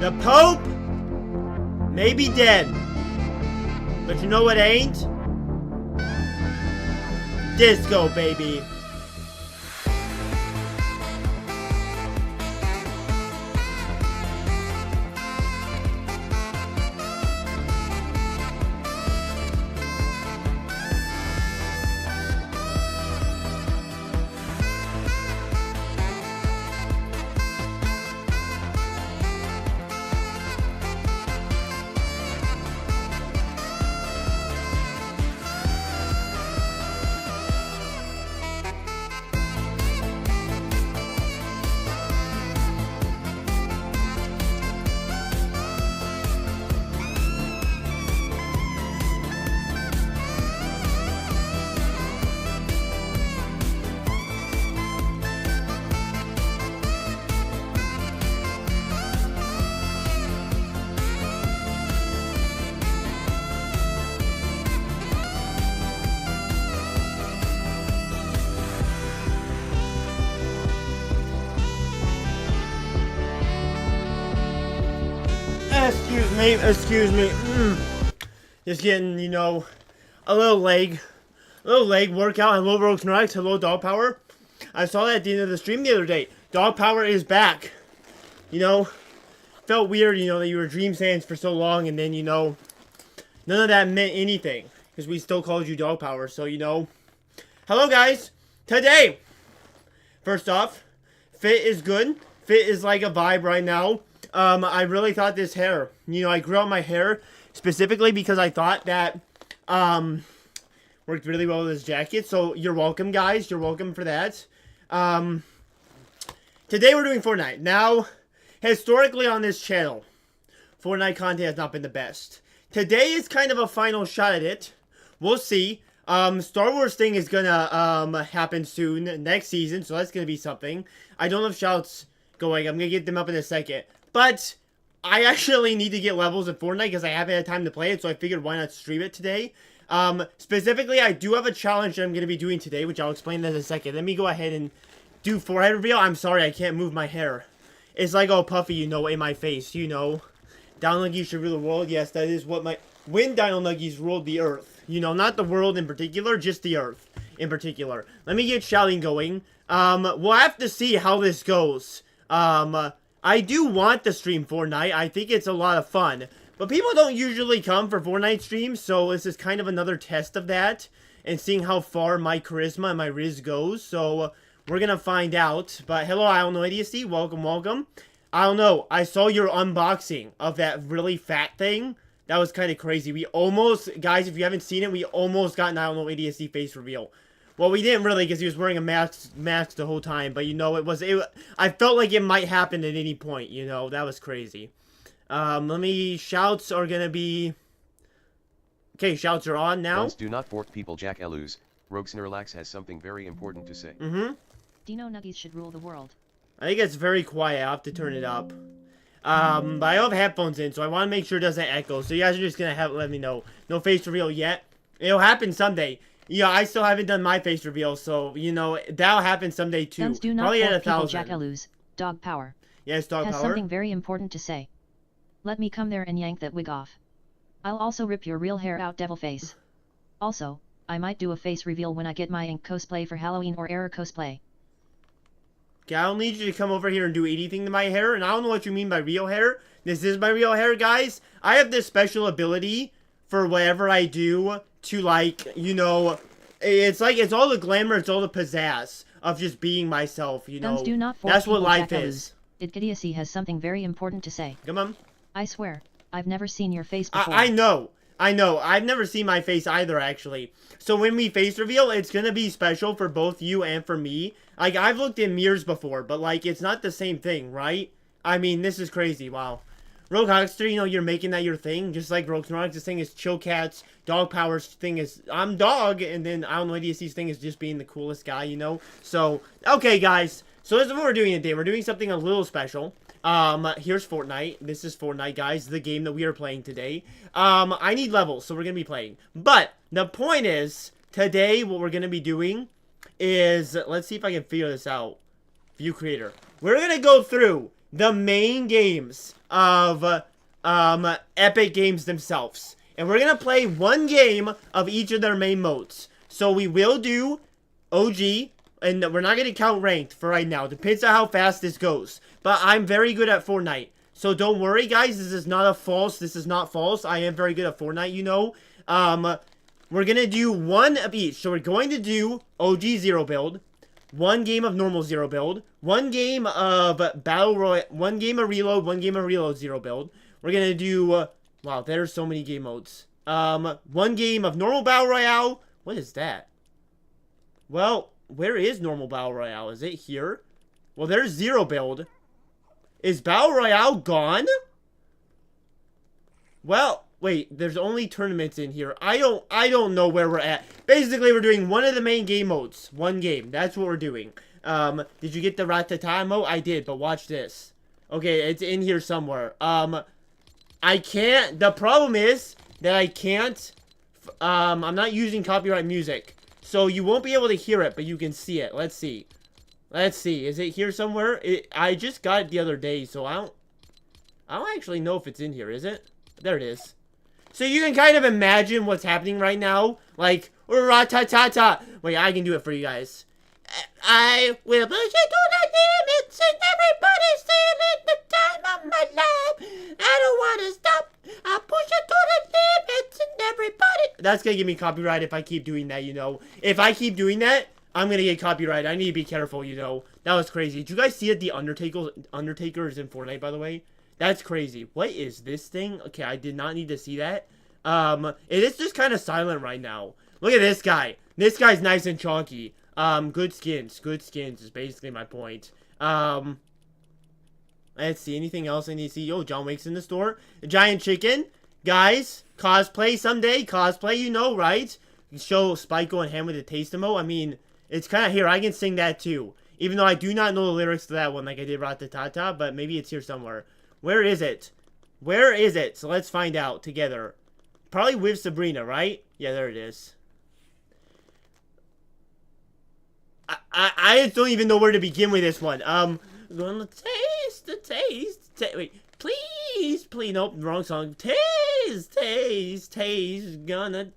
The Pope may be dead, but you know what ain't? Disco, baby. Excuse me. Just getting, you know, a little leg workout. Hello, Rogues and Rex. Hello, Dog Power. I saw that at the end of the stream the other day. Dog Power is back. You know, felt weird, you know, that you were Dream Sans for so long, and then, you know, none of that meant anything, because we still called you Dog Power, so, you know. Hello, guys. Today, first off, fit is good. Fit is like a vibe right now. I really thought this hair, you know, I grew out my hair specifically because I thought that, worked really well with this jacket. So you're welcome, guys. You're welcome for that. Today we're doing Fortnite. Now, historically on this channel, Fortnite content has not been the best. Today is kind of a final shot at it. We'll see. Star Wars thing is gonna, happen soon, next season, so that's gonna be something. I don't know if shouts going. I'm gonna get them up in a second. But I actually need to get levels in Fortnite because I haven't had time to play it, so I figured why not stream it today. Specifically, I do have a challenge that I'm going to be doing today, which I'll explain in a second. Let me go ahead and do forehead reveal. I'm sorry, I can't move my hair. It's like all puffy, you know, in my face, you know. Dino Nuggies should rule the world. Yes, that is what my... When Dino Nuggies ruled the earth. You know, not the world in particular, just the earth in particular. Let me get shouting going. We'll have to see how this goes. I do want to stream Fortnite. I think it's a lot of fun. But people don't usually come for Fortnite streams, so this is kind of another test of that. And seeing how far my charisma and my riz goes. So, we're gonna find out. But hello, I don't know idiocy. Welcome, welcome. I don't know. I saw your unboxing of that really fat thing. That was kind of crazy. We almost, guys, if you haven't seen it, we almost got an I don't know idiocy face reveal. Well, we didn't really because he was wearing a mask the whole time. But, you know, I felt like it might happen at any point, you know. That was crazy. Shouts are going to be... Okay, shouts are on now. Guns do not fort people Jack Elus. Rogue Snorlax has something very important to say. Dino Nuggies should rule the world. I think it's very quiet. I have to turn it up. But I have headphones in, so I want to make sure it doesn't echo. So you guys are just going to let me know. No face reveal yet. It'll happen someday. Yeah, I still haven't done my face reveal, so, you know, that'll happen someday, too. Guns do not Probably at fort people 1,000. Jack Elus. Dog Power. Yes, Dog has Power. something very important to say. Let me come there and yank that wig off. I'll also rip your real hair out, devil face. Also, I might do a face reveal when I get my ink cosplay for Halloween or error cosplay. Okay, I don't need you to come over here and do anything to my hair, and I don't know what you mean by real hair. This is my real hair, guys. I have this special ability for whatever I do to, like, you know, it's like, it's all the glamour, it's all the pizzazz of just being myself, you know. Guns do not fort That's what people life Jack is. Elus. Idiocy has something very important to say. Come on. I swear, I've never seen your face before. I know. I've never seen my face either, actually. So when we face reveal, it's gonna be special for both you and for me. Like, I've looked in mirrors before, but, like, it's not the same thing, right? I mean, this is crazy. Wow. Rogue Huckster, you know, you're making that your thing. Just like Rogue Snorlax's thing is Chill Cats. Dog Power's thing is I'm dog. And then I don't know, ADSC's thing is just being the coolest guy, you know? So, okay, guys. So this is what we're doing today. We're doing something a little special. Here's Fortnite. This is Fortnite, guys. The game that we are playing today. I need levels, so we're going to be playing. But the point is, today what we're going to be doing is, let's see if I can figure this out. View creator. We're going to go through the main games of Epic Games themselves. And we're going to play one game of each of their main modes. So we will do OG, and we're not going to count ranked for right now. Depends on how fast this goes. But I'm very good at Fortnite. So don't worry, guys. This is not false. I am very good at Fortnite, you know. We're going to do one of each. So we're going to do OG Zero Build, one game of normal Zero Build, one game of Battle Royale, one game of Reload, one game of Reload Zero Build. We're going to do, wow, there's so many game modes. One game of normal Battle Royale. What is that? Well, where is normal Battle Royale? Is it here? Well, there's Zero Build. Is Battle Royale gone? Well, wait, there's only tournaments in here. I don't know where we're at. Basically, we're doing one of the main game modes. One game. That's what we're doing. Did you get the Rattata mode? I did, but watch this. Okay, it's in here somewhere. I can't, the problem is that I can't, I'm not using copyright music. So you won't be able to hear it, but you can see it. Let's see. Let's see. Is it here somewhere? I just got it the other day, so I don't actually know if it's in here, is it? There it is. So you can kind of imagine what's happening right now. Like, ra-ta-ta-ta. Wait, I can do it for you guys. I will push it to the limits and everybody's feeling the time of my life. I don't want to stop. I push it to the limits and everybody. That's going to give me copyright if I keep doing that, you know. If I keep doing that, I'm going to get copyright. I need to be careful, you know. That was crazy. Did you guys see that the Undertaker is in Fortnite, by the way? That's crazy. What is this thing? Okay, I did not need to see that. It is just kind of silent right now. Look at this guy. This guy's nice and chunky. Good skins. Good skins is basically my point. Let's see. Anything else I need to see? Oh, John Wick's in the store. A giant chicken. Guys, cosplay someday. Cosplay, you know, right? Show Spike going ham with the taste emo. I mean, it's kind of here. I can sing that too. Even though I do not know the lyrics to that one like I did Ratatata, but maybe it's here somewhere. Where is it? Where is it? So let's find out together. Probably with Sabrina, right? Yeah, there it is. I just don't even know where to begin with this one. Gonna taste the taste. Wait, please, nope, wrong song. Taste, gonna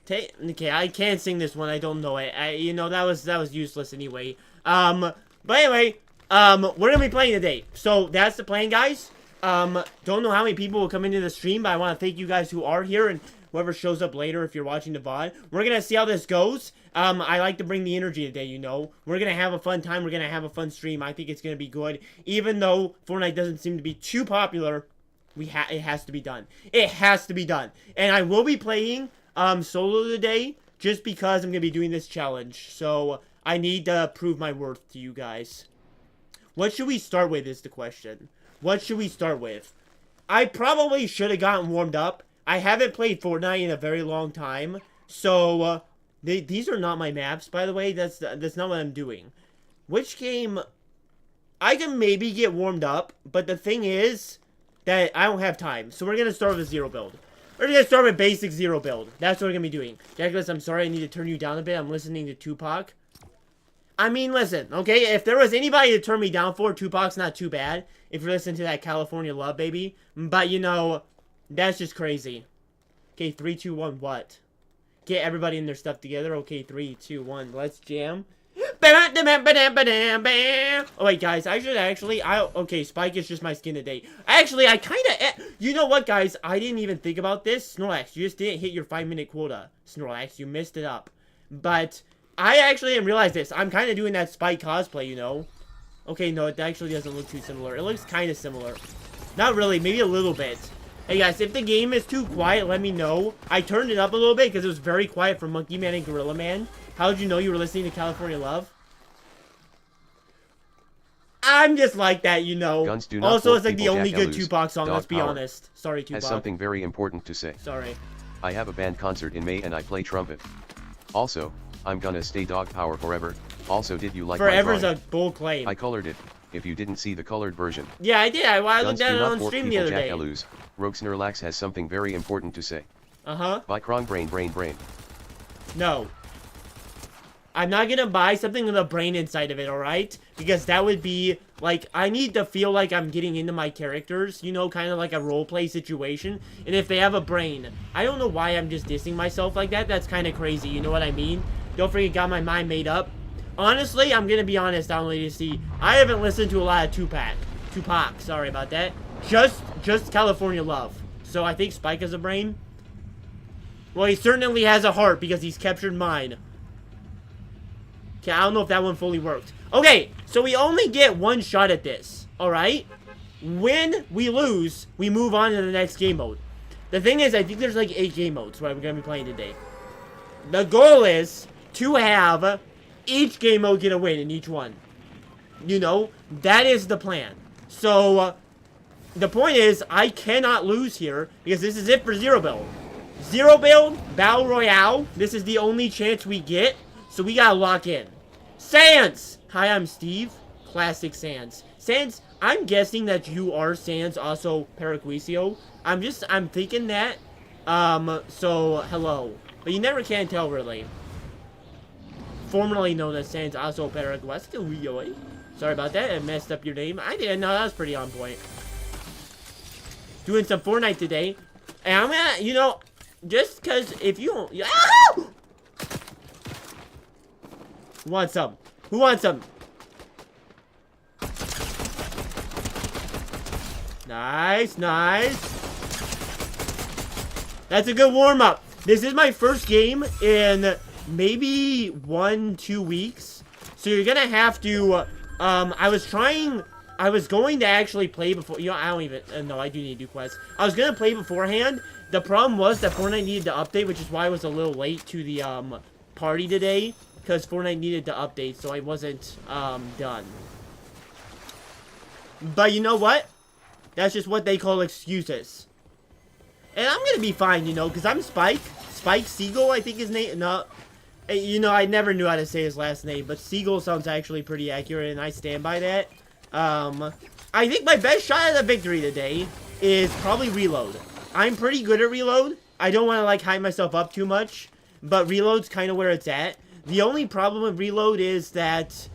taste. Okay, I can't sing this one. I don't know it. You know, that was useless anyway. But anyway, we're gonna be playing today. So that's the plan, guys. Don't know how many people will come into the stream, but I want to thank you guys who are here and whoever shows up later if you're watching the VOD. We're going to see how this goes. I like to bring the energy today, you know. We're going to have a fun time. We're going to have a fun stream. I think it's going to be good. Even though Fortnite doesn't seem to be too popular, it has to be done. It has to be done. And I will be playing solo today just because I'm going to be doing this challenge. So I need to prove my worth to you guys. What should we start with is the question. What should we start with? I probably should have gotten warmed up. I haven't played Fortnite in a very long time. So, these are not my maps, by the way. That's not what I'm doing. Which game? I can maybe get warmed up. But the thing is that I don't have time. So we're going to start with a zero build. We're going to start with basic zero build. That's what we're going to be doing. Jackless, I'm sorry. I need to turn you down a bit. I'm listening to Tupac. I mean, listen, okay? If there was anybody to turn me down for, Tupac's not too bad. If you're listening to that California Love, baby. But, you know, that's just crazy. Okay, 3, 2, 1, what? Get everybody in their stuff together. Okay, 3, 2, 1, let's jam. Oh, wait, guys, okay, Spike is just my skin today. Actually, I kind of, you know what, guys? I didn't even think about this. Snorlax, you just didn't hit your 5-minute quota. Snorlax, you messed it up. But I actually didn't realize this. I'm kind of doing that Spike cosplay, you know? Okay, no, it actually doesn't look too similar. It looks kind of similar. Not really, maybe a little bit. Hey guys, if the game is too quiet, let me know. I turned it up a little bit because it was very quiet for Monkey Man and Gorilla Man. How did you know you were listening to California Love? I'm just like that, you know. Also, it's like the only good Tupac song, let's be honest. Sorry, Tupac. Has something very important to say. Sorry. I have a band concert in May and I play trumpet. Also, I'm gonna stay dog power forever. Also, did you like my drawing? Forever's a bold claim. I colored it. If you didn't see the colored version. Yeah, I did. I looked at it on stream the other day. Roguesnerlax has something very important to say. Uh-huh. By Krong Brain. No. I'm not gonna buy something with a brain inside of it, alright? Because that would be, like, I need to feel like I'm getting into my characters, you know, kind of like a roleplay situation. And if they have a brain, I don't know why I'm just dissing myself like that. That's kind of crazy, you know what I mean? Don't forget, got my mind made up. Honestly, I'm gonna be honest, I only see, I haven't listened to a lot of Tupac, sorry about that. Just California Love. So I think Spike has a brain. Well, he certainly has a heart because he's captured mine. Okay, I don't know if that one fully worked. Okay, so we only get one shot at this, alright? When we lose, we move on to the next game mode. The thing is, I think there's like 8 game modes where we're going to be playing today. The goal is to have each game mode get a win in each one. You know, that is the plan. So, the point is, I cannot lose here because this is it for Zero Build. Zero Build, Battle Royale, this is the only chance we get. So we gotta lock in. Sans! Hi, I'm Steve. Classic Sans. Sans, I'm guessing that you are Sans, also Paraguisio. I'm thinking that. So, hello. But you never can tell, really. Formerly known as Sans, also Paraguisio. Sorry about that, I messed up your name. I didn't know, that was pretty on point. Doing some Fortnite today. And I'm gonna, you know, just because if you don't... Ah! Who wants some? Who wants some? Nice, nice. That's a good warm-up. This is my first game in maybe 1-2 weeks. So you're gonna have to, I was going to actually play before, you know, I don't even, no, I do need to do quests. I was gonna play beforehand. The problem was that Fortnite needed to update, which is why I was a little late to the, party today. Because Fortnite needed to update, so I wasn't, done. But you know what? That's just what they call excuses. And I'm gonna be fine, you know, because I'm Spike. Spike Siegel, I think his name, no. You know, I never knew how to say his last name, but Siegel sounds actually pretty accurate, and I stand by that. I think my best shot at a victory today is probably Reload. I'm pretty good at Reload. I don't want to, like, hype myself up too much, but Reload's kind of where it's at. The only problem with Reload is that,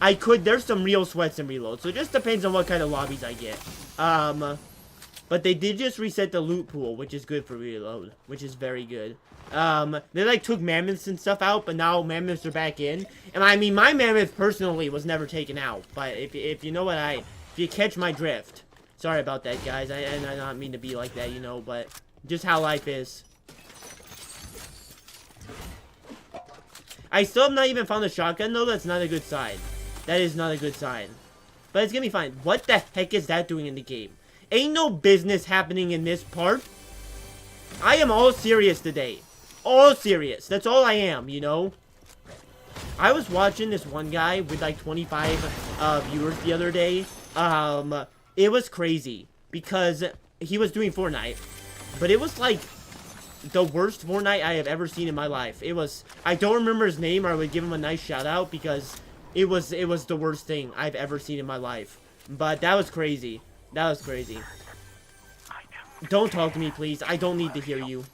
there's some real sweats in Reload, so it just depends on what kind of lobbies I get. But they did just reset the loot pool, which is good for Reload, which is very good. They, like, took mammoths and stuff out, but now mammoths are back in. And, I mean, my mammoth, personally, was never taken out, but if you know what if you catch my drift. Sorry about that, guys, I don't mean to be like that, you know, but just how life is. I still have not even found a shotgun, though. That's not a good sign. That is not a good sign. But it's gonna be fine. What the heck is that doing in the game? Ain't no business happening in this part. I am all serious today. All serious. That's all I am, you know? I was watching this one guy with like 25 viewers the other day. It was crazy. Because he was doing Fortnite. But it was like the worst Fortnite I have ever seen in my life. It was, I don't remember his name, or I would give him a nice shout out, because it was the worst thing I've ever seen in my life. But that was crazy. That was crazy. Don't talk to me, please. I don't need to hear you.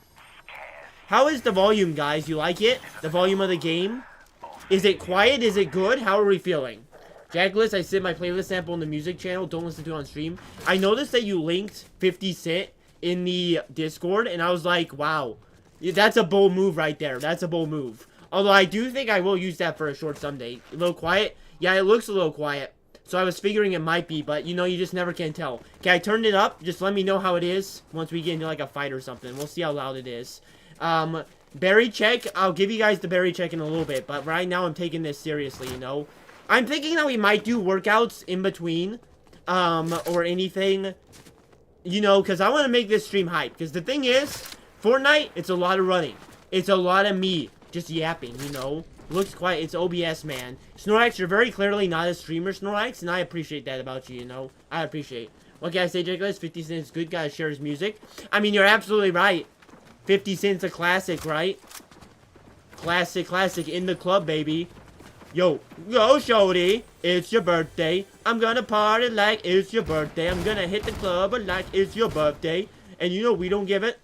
How is the volume, guys? You like it? The volume of the game? Is it quiet? Is it good? How are we feeling? Jackless, I set my playlist sample in the music channel. Don't listen to it on stream. I noticed that you linked 50 Cent in the Discord, and I was like, wow, that's a bold move right there. That's a bold move. Although I do think I will use that for a short someday. A little quiet? Yeah, it looks a little quiet. So I was figuring it might be, but you know, you just never can tell. Okay, I turned it up. Just let me know how it is once we get into like a fight or something. We'll see how loud it is. Berry check. I'll give you guys the berry check in a little bit, but right now I'm taking this seriously, you know. I'm thinking that we might do workouts in between, or anything. You know, because I want to make this stream hype. Because the thing is, Fortnite, it's a lot of running. It's a lot of me just yapping, you know. Looks quite, it's OBS, man. Snorlax, you're very clearly not a streamer, Snorlax, and I appreciate that about you, you know. I appreciate. What can I say, Jackless? 50 Cent's good, gotta share his music. I mean, you're absolutely right. 50 Cent's a classic, right? Classic, in the club, baby. Yo, shorty, it's your birthday. I'm gonna party like it's your birthday. I'm gonna hit the club like it's your birthday. And you know we don't give it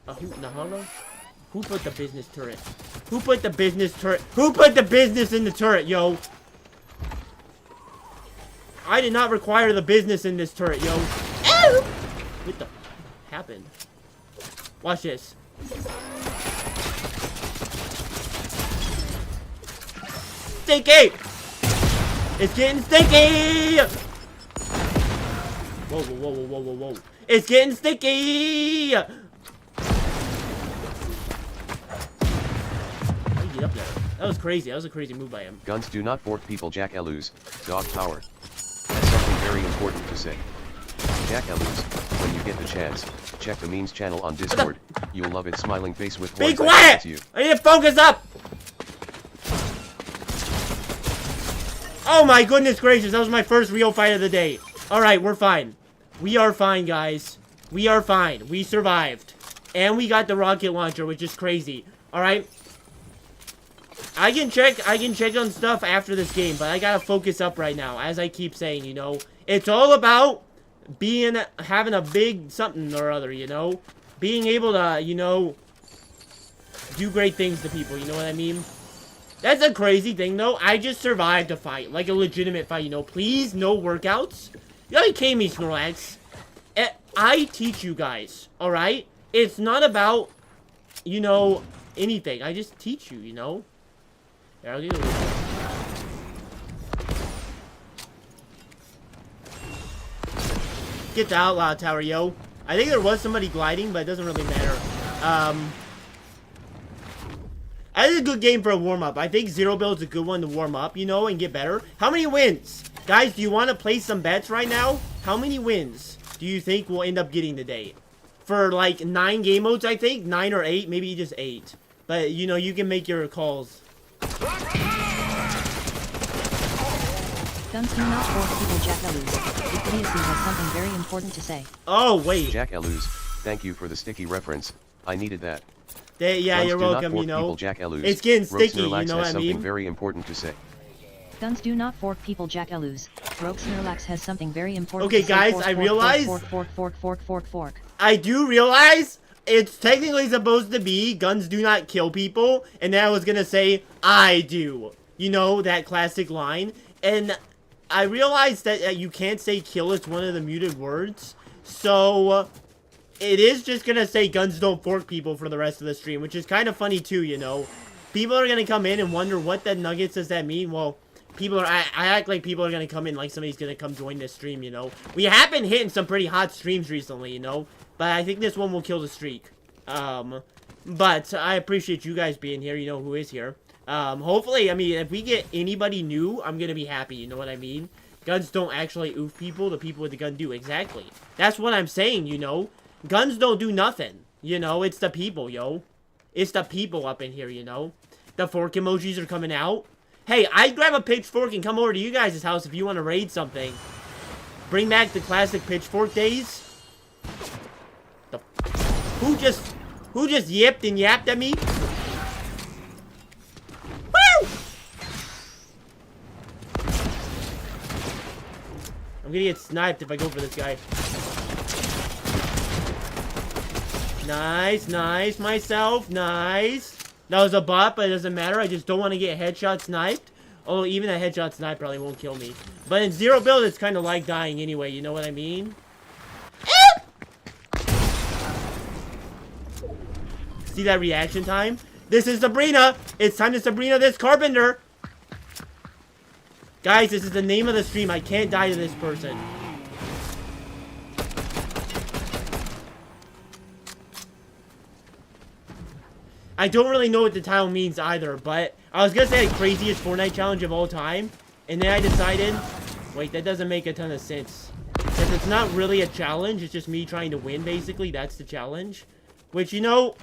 a hoot and a holler. Who put the business turret? Who put the business turret? Who put the business in the turret, yo? I did not require the business in this turret, yo. Ow! What the happened? Watch this. Stinky! It's getting stinky! Whoa, whoa, whoa, whoa, whoa, whoa. It's getting stinky! How do you get up there? That was crazy. That was a crazy move by him. Guns do not fork people. Jack Elus, dog power. That's something very important to say. Jack Elus, when you get the chance, check the memes channel on Discord. You'll love it. Smiling face with Be horns that quiet! gets you. I need to focus up! Oh my goodness gracious, that was my first real fight of the day. Alright, we're fine. We are fine, guys. We are fine. We survived. And we got the rocket launcher, which is crazy. Alright? I can check on stuff after this game, but I gotta focus up right now. As I keep saying, you know. It's all about having a big something or other, you know? Being able to, you know, do great things to people, you know what I mean? That's a crazy thing, though. I just survived a fight. Like a legitimate fight, you know? Please, no workouts. You gotta kidding me, Snorlax. I teach you guys, alright? It's not about, you know, anything. I just teach you, you know? Here, I'll get a Get the Outlaw Tower, yo. I think there was somebody gliding, but it doesn't really matter. I think it's a good game for a warm-up. I think Zero Build is a good one to warm up, you know, and get better. How many wins? Guys, do you want to place some bets right now? How many wins do you think we'll end up getting today? For, like, 9 game modes, I think? 9 or 8? Maybe just 8. But, you know, you can make your calls. Guns do not fork people. Jack Elus. Idiocy has something very important to say. Oh, wait. Jack Elus, thank you for the sticky reference. I needed that. Yeah, Guns you're do not welcome, fork you know. people. Jack Elus. It's getting Rogue sticky, you Snorlax know has what I something mean? very important to say. Guns do not fork people. Jack Elus. Rogue Snorlax has something very important Okay, to say. guys, Fork, I fork, realize- fork. I do realize it's technically supposed to be guns do not kill people, and then I was gonna say, I do. You know, that classic line. And I realized that you can't say kill, it's one of the muted words. So, it is just gonna say guns don't fork people for the rest of the stream, which is kind of funny too, you know. People are gonna come in and wonder what the nuggets does that mean. Well, people are, I act like people are gonna come in like somebody's gonna come join this stream, you know. We have been hitting some pretty hot streams recently, you know. But I think this one will kill the streak. But I appreciate you guys being here, you know who is here. Hopefully, I mean, if we get anybody new, I'm gonna be happy, you know what I mean? Guns don't actually oof people, the people with the gun do, exactly. That's what I'm saying, you know? Guns don't do nothing, you know? It's the people, yo. It's the people up in here, you know? The fork emojis are coming out. Hey, I'd grab a pitchfork and come over to you guys' house if you want to raid something. Bring back the classic pitchfork days. Who just yipped and yapped at me? Woo! I'm gonna get sniped if I go for this guy. Nice, nice, myself, nice. That was a bot, but it doesn't matter. I just don't want to get headshot sniped. Although even a headshot snipe probably won't kill me. But in Zero Build, it's kind of like dying anyway, you know what I mean? See that reaction time? This is Sabrina! It's time to Sabrina this Carpenter! Guys, this is the name of the stream. I can't die to this person. I don't really know what the title means either, but I was gonna say the craziest Fortnite challenge of all time, and then I decided, wait, that doesn't make a ton of sense. Because it's not really a challenge, it's just me trying to win, basically. That's the challenge. Which, you know,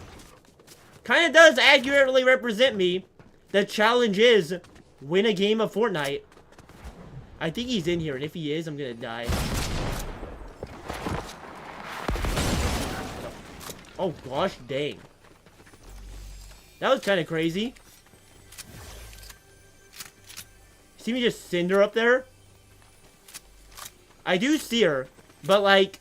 kind of does accurately represent me. The challenge is win a game of Fortnite. I think he's in here, and if he is, I'm gonna die. Oh gosh, dang. That was kind of crazy. See me just cinder up there? I do see her, but like...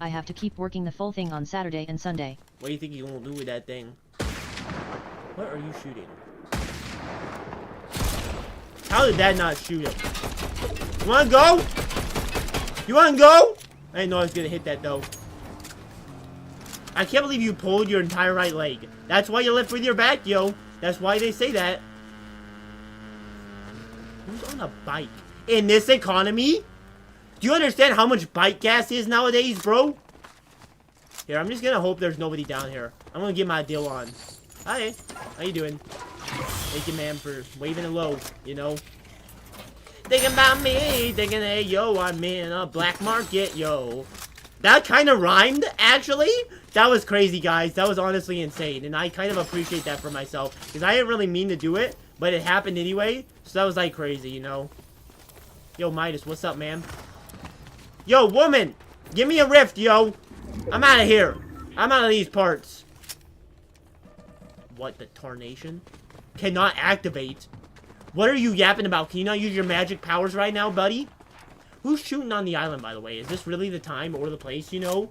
I have to keep working the full thing on Saturday and Sunday. What do you think you gonna do with that thing? What are you shooting? How did that not shoot him? You wanna go? You wanna go? I didn't know I was gonna hit that though. I can't believe you pulled your entire right leg. That's why you lift with your back, yo. That's why they say that. Who's on a bike? In this economy? Do you understand how much bike gas is nowadays, bro? Here, I'm just gonna hope there's nobody down here. I'm gonna get my deal on. Hi, how you doing? Thank you, man, for waving hello, you know? Thinking about me, thinking, hey, yo, I'm in a black market, yo. That kind of rhymed, actually. That was crazy, guys. That was honestly insane, and I kind of appreciate that for myself, because I didn't really mean to do it, but it happened anyway, so that was, like, crazy, you know? Yo, Midas, what's up, man? Yo, woman! Give me a rift, yo! I'm out of here! I'm out of these parts. What, the tarnation? Cannot activate? What are you yapping about? Can you not use your magic powers right now, buddy? Who's shooting on the island, by the way? Is this really the time or the place, you know?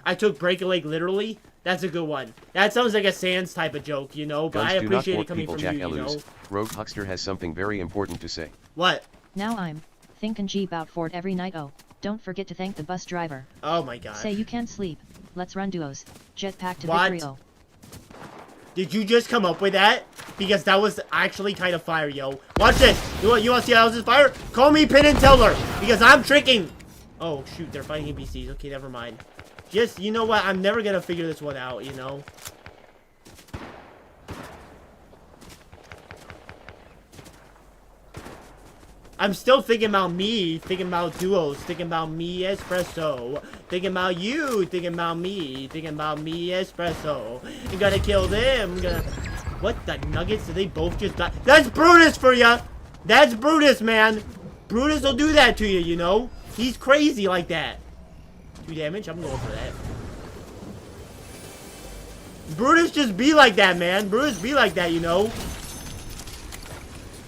I took break a leg literally. That's a good one. That sounds like a Sans type of joke, you know? But Guns I appreciate it coming people, from Jack you, you know? Rogue Huckster has something very important to say. What? Now I'm thinking G about Fort every night. Oh, don't forget to thank the bus driver. Oh my god. Say you can't sleep. Let's run duos. Jetpack to What? victory. Oh. Did you just come up with that? Because that was actually kind of fire, yo. Watch this. You want to see how this is fire? Call me Penn and Teller. Because I'm tricking. Oh, shoot. They're fighting NPCs. Okay, never mind. Just, you know what? I'm never going to figure this one out, you know? I'm still thinking about me, thinking about duos, thinking about me espresso, thinking about you, thinking about me espresso. You gotta kill them. What the nuggets? Did they both just die? That's Brutus for ya. That's Brutus, man. Brutus will do that to you, you know. He's crazy like that. 2 damage. I'm going for that. Brutus just be like that, man. Brutus be like that, you know.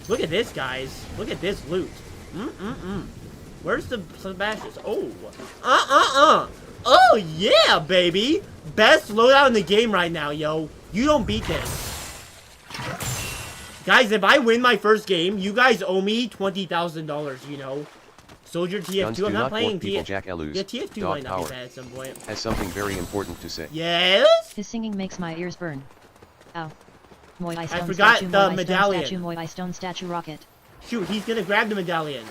Look at this, guys. Look at this loot. Where's the Sebastian? Oh. Oh, yeah, baby. Best loadout in the game right now, yo. You don't beat this. Guys, if I win my first game, you guys owe me $20,000, you know. Soldier TF2. I'm not playing TF2. Yeah, TF2 might not be bad at some point. Has something very important to say. Yes? His singing makes my ears burn. Ow. I forgot the medallion. Stone statue rocket. Shoot, he's gonna grab the medallion.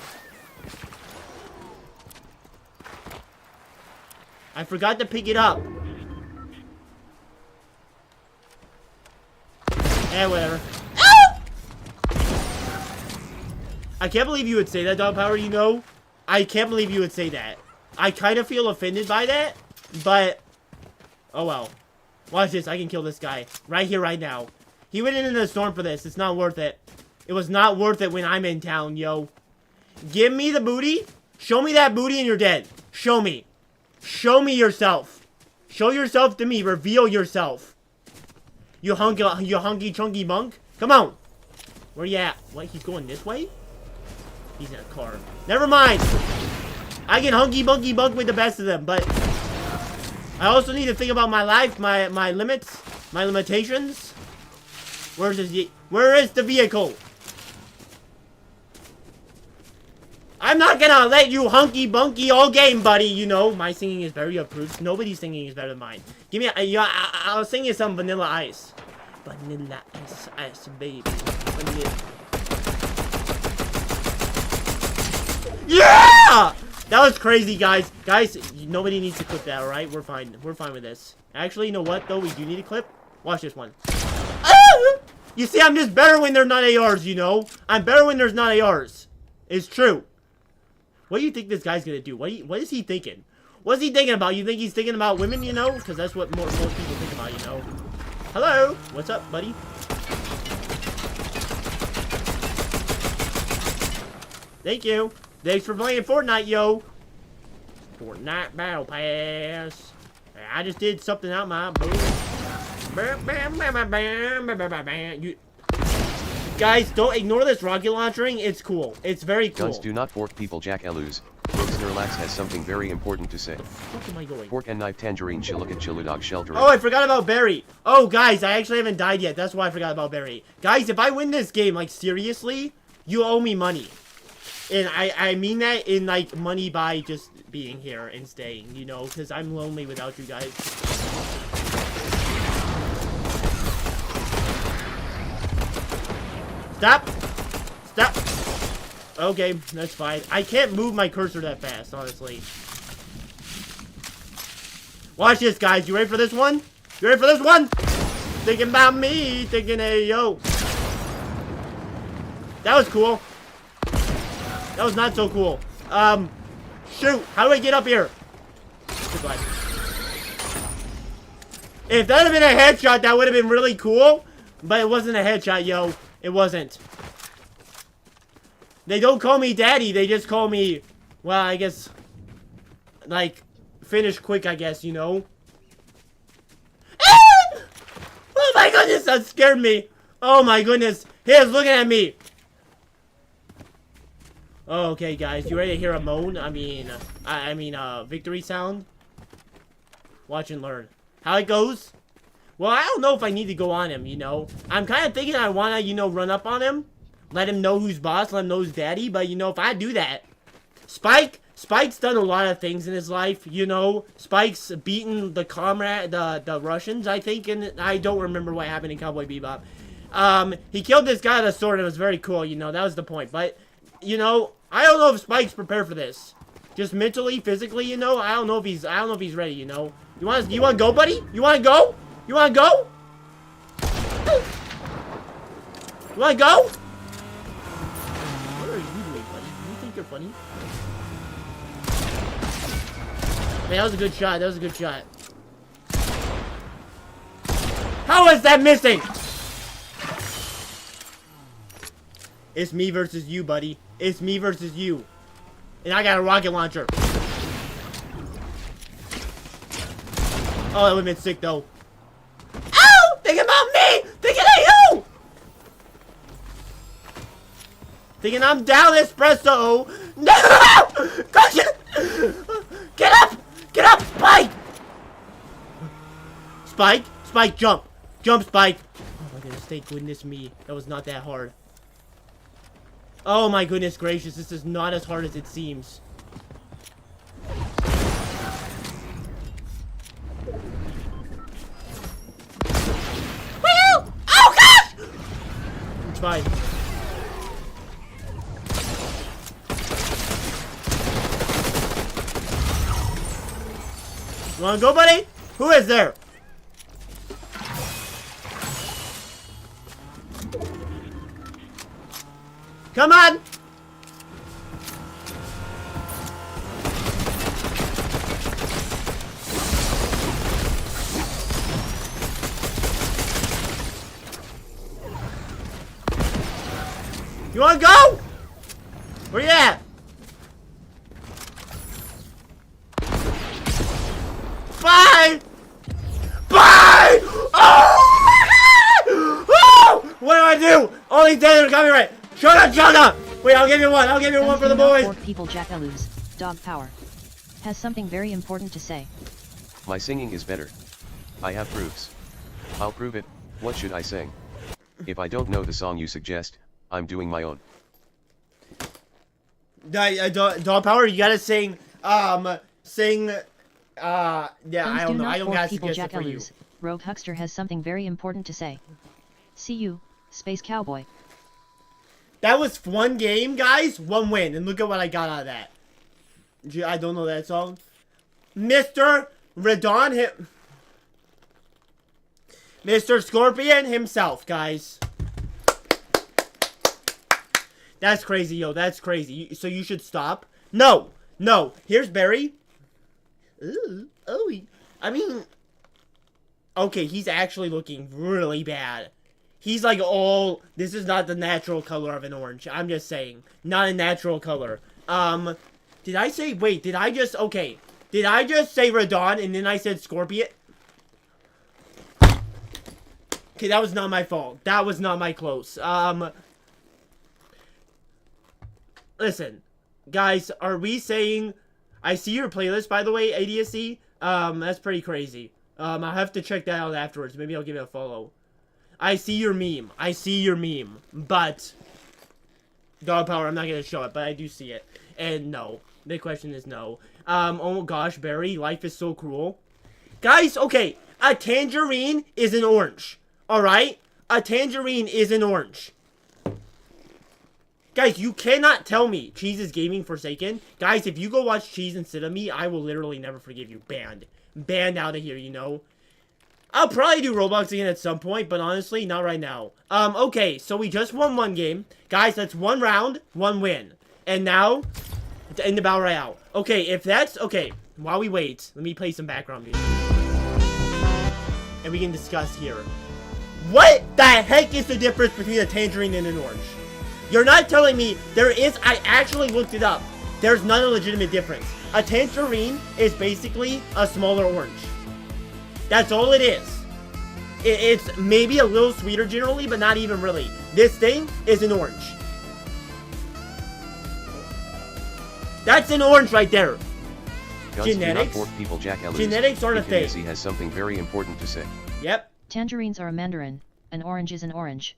I forgot to pick it up. Eh, whatever. Ah! I can't believe you would say that, Dog Power, you know? I can't believe you would say that. I kind of feel offended by that, but... oh well. Watch this, I can kill this guy. Right here, right now. He went into the storm for this. It's not worth it. It was not worth it when I'm in town, yo. Give me the booty. Show me that booty and you're dead. Show me. Show me yourself. Show yourself to me. Reveal yourself. You hunky chunky bunk. Come on. Where you at? What? He's going this way? He's in a car. Never mind. I can hunky bunky bunk with the best of them, but I also need to think about my life, my limits, my limitations. Where is the vehicle? I'm not gonna let you hunky bunky all game, buddy. You know, my singing is very approved. Nobody's singing is better than mine. Give me I'll sing you some Vanilla Ice. Vanilla ice, baby. Yeah! That was crazy, guys. Guys, nobody needs to clip that, alright? We're fine. We're fine with this. Actually, you know what, though? We do need a clip. Watch this one. You see, I'm just better when they're not ARs, you know? I'm better when there's not ARs. It's true. What do you think this guy's gonna do? What is he thinking? What's he thinking about? You think he's thinking about women, you know? Because that's what most people think about, you know? Hello? What's up, buddy? Thank you. Thanks for playing Fortnite, yo. Fortnite Battle Pass. I just did something out my booty. Guys, don't ignore this rocket launchering. It's cool. It's very cool. Guns do not fork people, Jack Elus. Relax has something very important to say. Where am I going? Fork and knife tangerine chilligat chilludog shelter. Oh, I forgot about Barry. Oh, guys, I actually haven't died yet. That's why I forgot about Barry. Guys, if I win this game, like, seriously, you owe me money. And I mean that in, like, money by just being here and staying, you know, because I'm lonely without you guys. Stop! Stop! Okay, that's fine. I can't move my cursor that fast, honestly. Watch this, guys. You ready for this one? You ready for this one? Thinking about me, thinking, hey, yo. That was cool. That was not so cool. Shoot. How do I get up here? Goodbye. If that had been a headshot, that would have been really cool. But it wasn't a headshot, yo. It wasn't. They don't call me daddy. They just call me, well, I guess, like, finish quick, I guess, you know. Ah! Oh my goodness, that scared me. Oh my goodness. He's looking at me. Okay, guys, you ready to hear a moan? I mean, victory sound? Watch and learn. How it goes? Well, I don't know if I need to go on him, you know. I'm kind of thinking I want to, you know, run up on him. Let him know who's boss, let him know who's daddy. But, you know, if I do that... Spike's done a lot of things in his life, you know. Spike's beaten the comrade, the Russians, I think. And I don't remember what happened in Cowboy Bebop. He killed this guy with a sword. It was very cool, you know. That was the point. But... you know, I don't know if Spike's prepared for this. Just mentally, physically, you know. I don't know if he's ready, you know. You want to go, buddy? You want to go? You want to go? You want to go? What are you doing, buddy? You think you're funny? Man, that was a good shot. That was a good shot. How is that missing? It's me versus you, buddy. It's me versus you. And I got a rocket launcher. Oh, that would've been sick, though. Ow! Think about me! Thinking of you! Thinking I'm down espresso. No! Get up! Get up, Spike! Spike? Spike, jump. Jump, Spike. Oh my goodness, thank goodness me. That was not that hard. Oh my goodness gracious, this is not as hard as it seems. Woo! Oh gosh! It's fine. You wanna go, buddy? Who is there? Come on! You wanna go? Where you at? Bye! Bye! Oh! Oh! What do I do? Only Taylor got me right. Shut up, shut up! Wait, I'll give you one. I'll give you one for the boys. Fork people Jack Elu's dog power has something very important to say. My singing is better. I have proofs. I'll prove it. What should I sing? If I don't know the song you suggest, I'm doing my own. Dog power, you gotta sing, yeah, I don't know. I don't got to suggest it for you. Rogue Huckster has something very important to say. See you, Space Cowboy. That was one game, guys. One win. And look at what I got out of that. I don't know that song. Mr. Radon Mr. Scorpion himself, guys. That's crazy, yo. That's crazy. So you should stop. No. No. Here's Barry. Ooh. Oh. I mean. Okay, he's actually looking really bad. He's like all... This is not the natural color of an orange. I'm just saying. Not a natural color. Did I say... Wait, did I just... Okay. Did I just say Radon and then I said Scorpion? Okay, that was not my fault. That was not my close. Listen. Guys, are we saying I see your playlist, by the way, ADSC. That's pretty crazy. I'll have to check that out afterwards. Maybe I'll give it a follow. I see your meme. I see your meme. But dog power, I'm not gonna show it, but I do see it. And no. The question is no. Oh gosh, Barry, life is so cruel. Guys, okay. A tangerine is an orange. Alright? A tangerine is an orange. Guys, you cannot tell me Cheese is gaming Forsaken. Guys, if you go watch Cheese instead of me, I will literally never forgive you. Banned. Banned out of here, you know. I'll probably do Roblox again at some point, but honestly, not right now. Okay, so we just won one game. Guys, that's one round, one win. And now, to end the Battle Royale. Okay, if that's... Okay, while we wait, let me play some background music. And we can discuss here. What the heck is the difference between a tangerine and an orange? You're not telling me there is... I actually looked it up. There's not a legitimate difference. A tangerine is basically a smaller orange. That's all it is. It's maybe a little sweeter generally, but not even really. This thing is an orange. That's an orange right there. Guns Genetics? do not fork people, Jack Ellis. Genetics aren't a thing. He has something very important to say. Yep. Tangerines are a mandarin. An orange is an orange.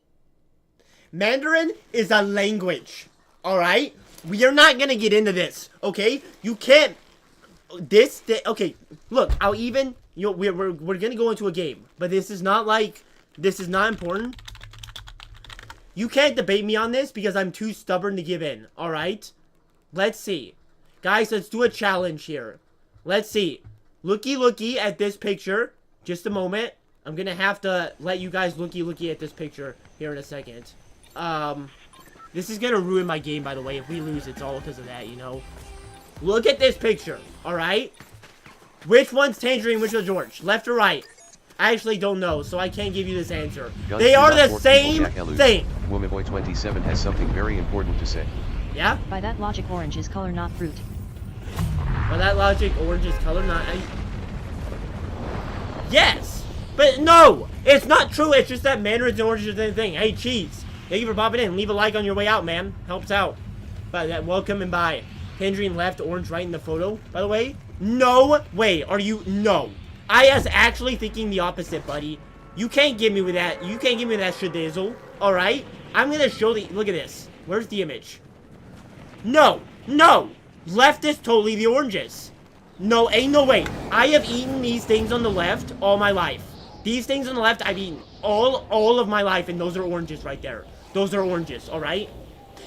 Mandarin is a language. Alright? We are not gonna get into this. Okay? You can't... Okay, look, I'll even... You know, we're gonna go into a game. But this is not like... This is not important. You can't debate me on this because I'm too stubborn to give in. Alright? Let's see. Guys, let's do a challenge here. Let's see. Looky at this picture. Just a moment. I'm gonna have to let you guys looky at this picture here in a second. This is gonna ruin my game, by the way. If we lose, it's all because of that, you know? Look at this picture, alright? Which one's Tangerine, which one's George? Left or right? I actually don't know, so I can't give you this answer. Guns They do are not the fork same people, Jack thing. Womanboy27 has something very important to say. Yeah? By that logic, orange is color, not fruit. By that logic, orange is color, not... Yes! But no! It's not true, it's just that mandarins and oranges are the same thing. Hey, Cheese. Thank you for popping in. Leave a like on your way out, man. Helps out. But that welcome and bye. Tangerine left, orange right in the photo, by the way. No way. Are you... No. I was actually thinking the opposite, buddy. You can't give me with that. You can't give me that shadizzle. Alright? I'm gonna show the... Look at this. Where's the image? No. No. Left is totally the oranges. No, ain't no way. I have eaten these things on the left all my life. These things on the left, I've eaten all of my life, and those are oranges right there. Those are oranges, alright?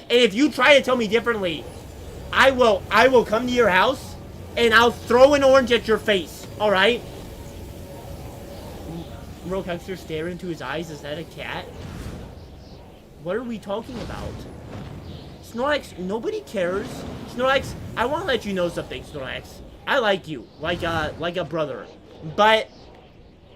And if you try to tell me differently, I will come to your house, and I'll throw an orange at your face, alright? Real Huckster stare into his eyes, is that a cat? What are we talking about? Snorlax, nobody cares. Snorlax, I want to let you know something, Snorlax. I like you, like a brother. But,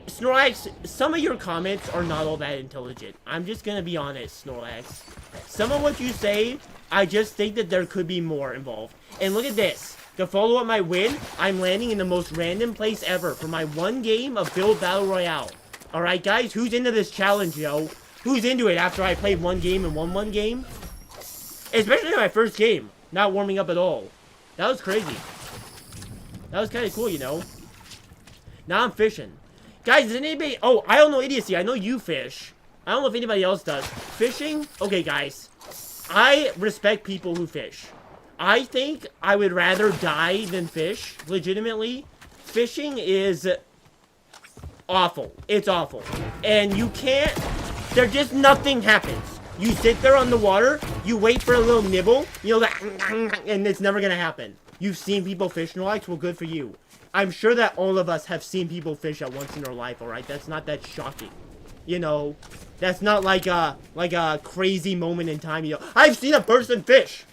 Snorlax, some of your comments are not all that intelligent. I'm just gonna be honest, Snorlax. Some of what you say, I just think that there could be more involved. And look at this. To follow up my win, I'm landing in the most random place ever for my one game of Build Battle Royale. Alright, guys, who's into this challenge, yo? Who's into it after I played one game and won one game? Especially my first game. Not warming up at all. That was crazy. That was kind of cool, you know? Now I'm fishing. Guys, does anybody... Oh, I don't know idiocy. I know you fish. I don't know if anybody else does. Fishing? Okay, guys. I respect people who fish. I think I would rather die than fish. Legitimately. Fishing is... awful. It's awful. And you can't... There just nothing happens. You sit there on the water, you wait for a little nibble, you know, that, and it's never gonna happen. You've seen people fish in your life, well, good for you. I'm sure that all of us have seen people fish at once in our life, alright? That's not that shocking. You know, that's not like a crazy moment in time, you know. I've seen a person fish!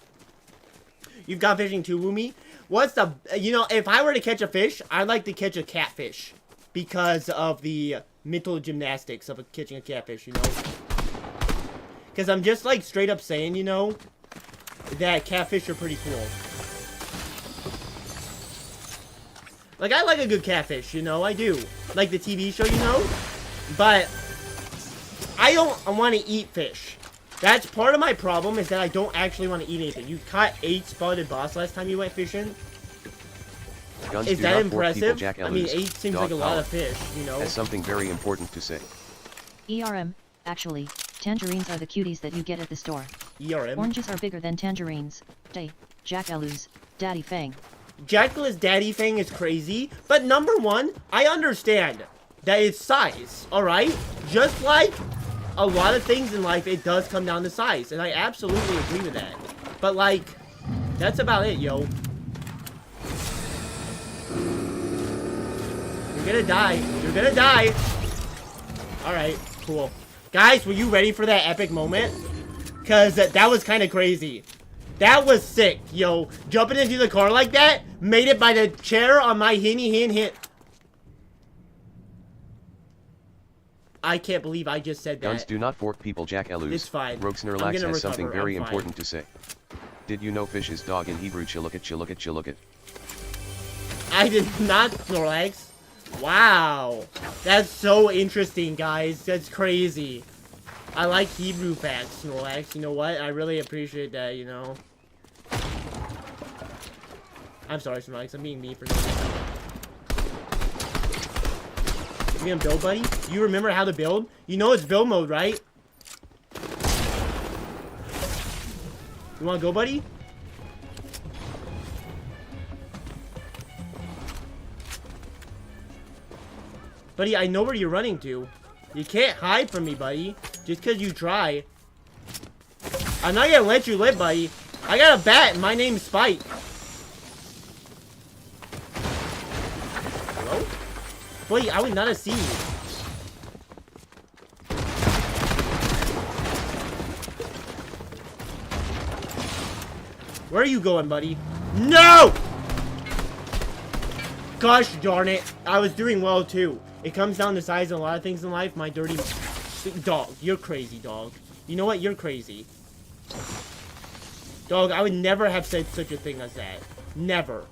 You've gone fishing too, Woomy? What's the... You know, if I were to catch a fish, I'd like to catch a catfish. Because of the mental gymnastics of catching a catfish, you know? Because I'm just, like, straight up saying, you know, that catfish are pretty cool. Like, I like a good catfish, you know, I do. Like the TV show, you know? But I don't want to eat fish. That's part of my problem, is that I don't actually want to eat anything. You caught 8 spotted bass last time you went fishing? Guns Is do that not fork people, impressive? Jack I mean, Elus. 8 seems Dog like a lot power. of fish, you know? Has something very important to say. Actually, tangerines are the cuties that you get at the store. ERM. Oranges are bigger than tangerines. Day, Jack Elus, Daddy Fang. Jackal's daddy thing is crazy, but number one, I understand that it's size, alright? Just like a lot of things in life, it does come down to size, and I absolutely agree with that. But like, that's about it, yo. You're gonna die. You're gonna die. Alright, cool. Guys, were you ready for that epic moment? Because that was kind of crazy. That was sick, yo. Jumping into the car like that, made it by the chair on my hit. I can't believe I just said that. Guns do not fork people, Jack Elus. It's fine. Rogue I'm Snorlax gonna has something recover. very I'm fine. important to say. Did you know fish is dog in Hebrew? Chillook it. I did not, Snorlax. Wow. That's so interesting, guys. That's crazy. I like Hebrew facts, Snorlax. You know what? I really appreciate that, you know. I'm sorry, Snorlax. I'm being mean for that. You gonna build, buddy? You remember how to build? You know it's build mode, right? You wanna go, buddy? Buddy, I know where you're running to. You can't hide from me, buddy. Just because you try. I'm not gonna let you live, buddy. I got a bat and my name's Spike. Hello? Buddy, I would not have seen you. Where are you going, buddy? No! Gosh darn it. I was doing well, too. It comes down to size and a lot of things in life. My dirty... Dog, you're crazy, dog. You know what? You're crazy. Dog, I would never have said such a thing as that. Never.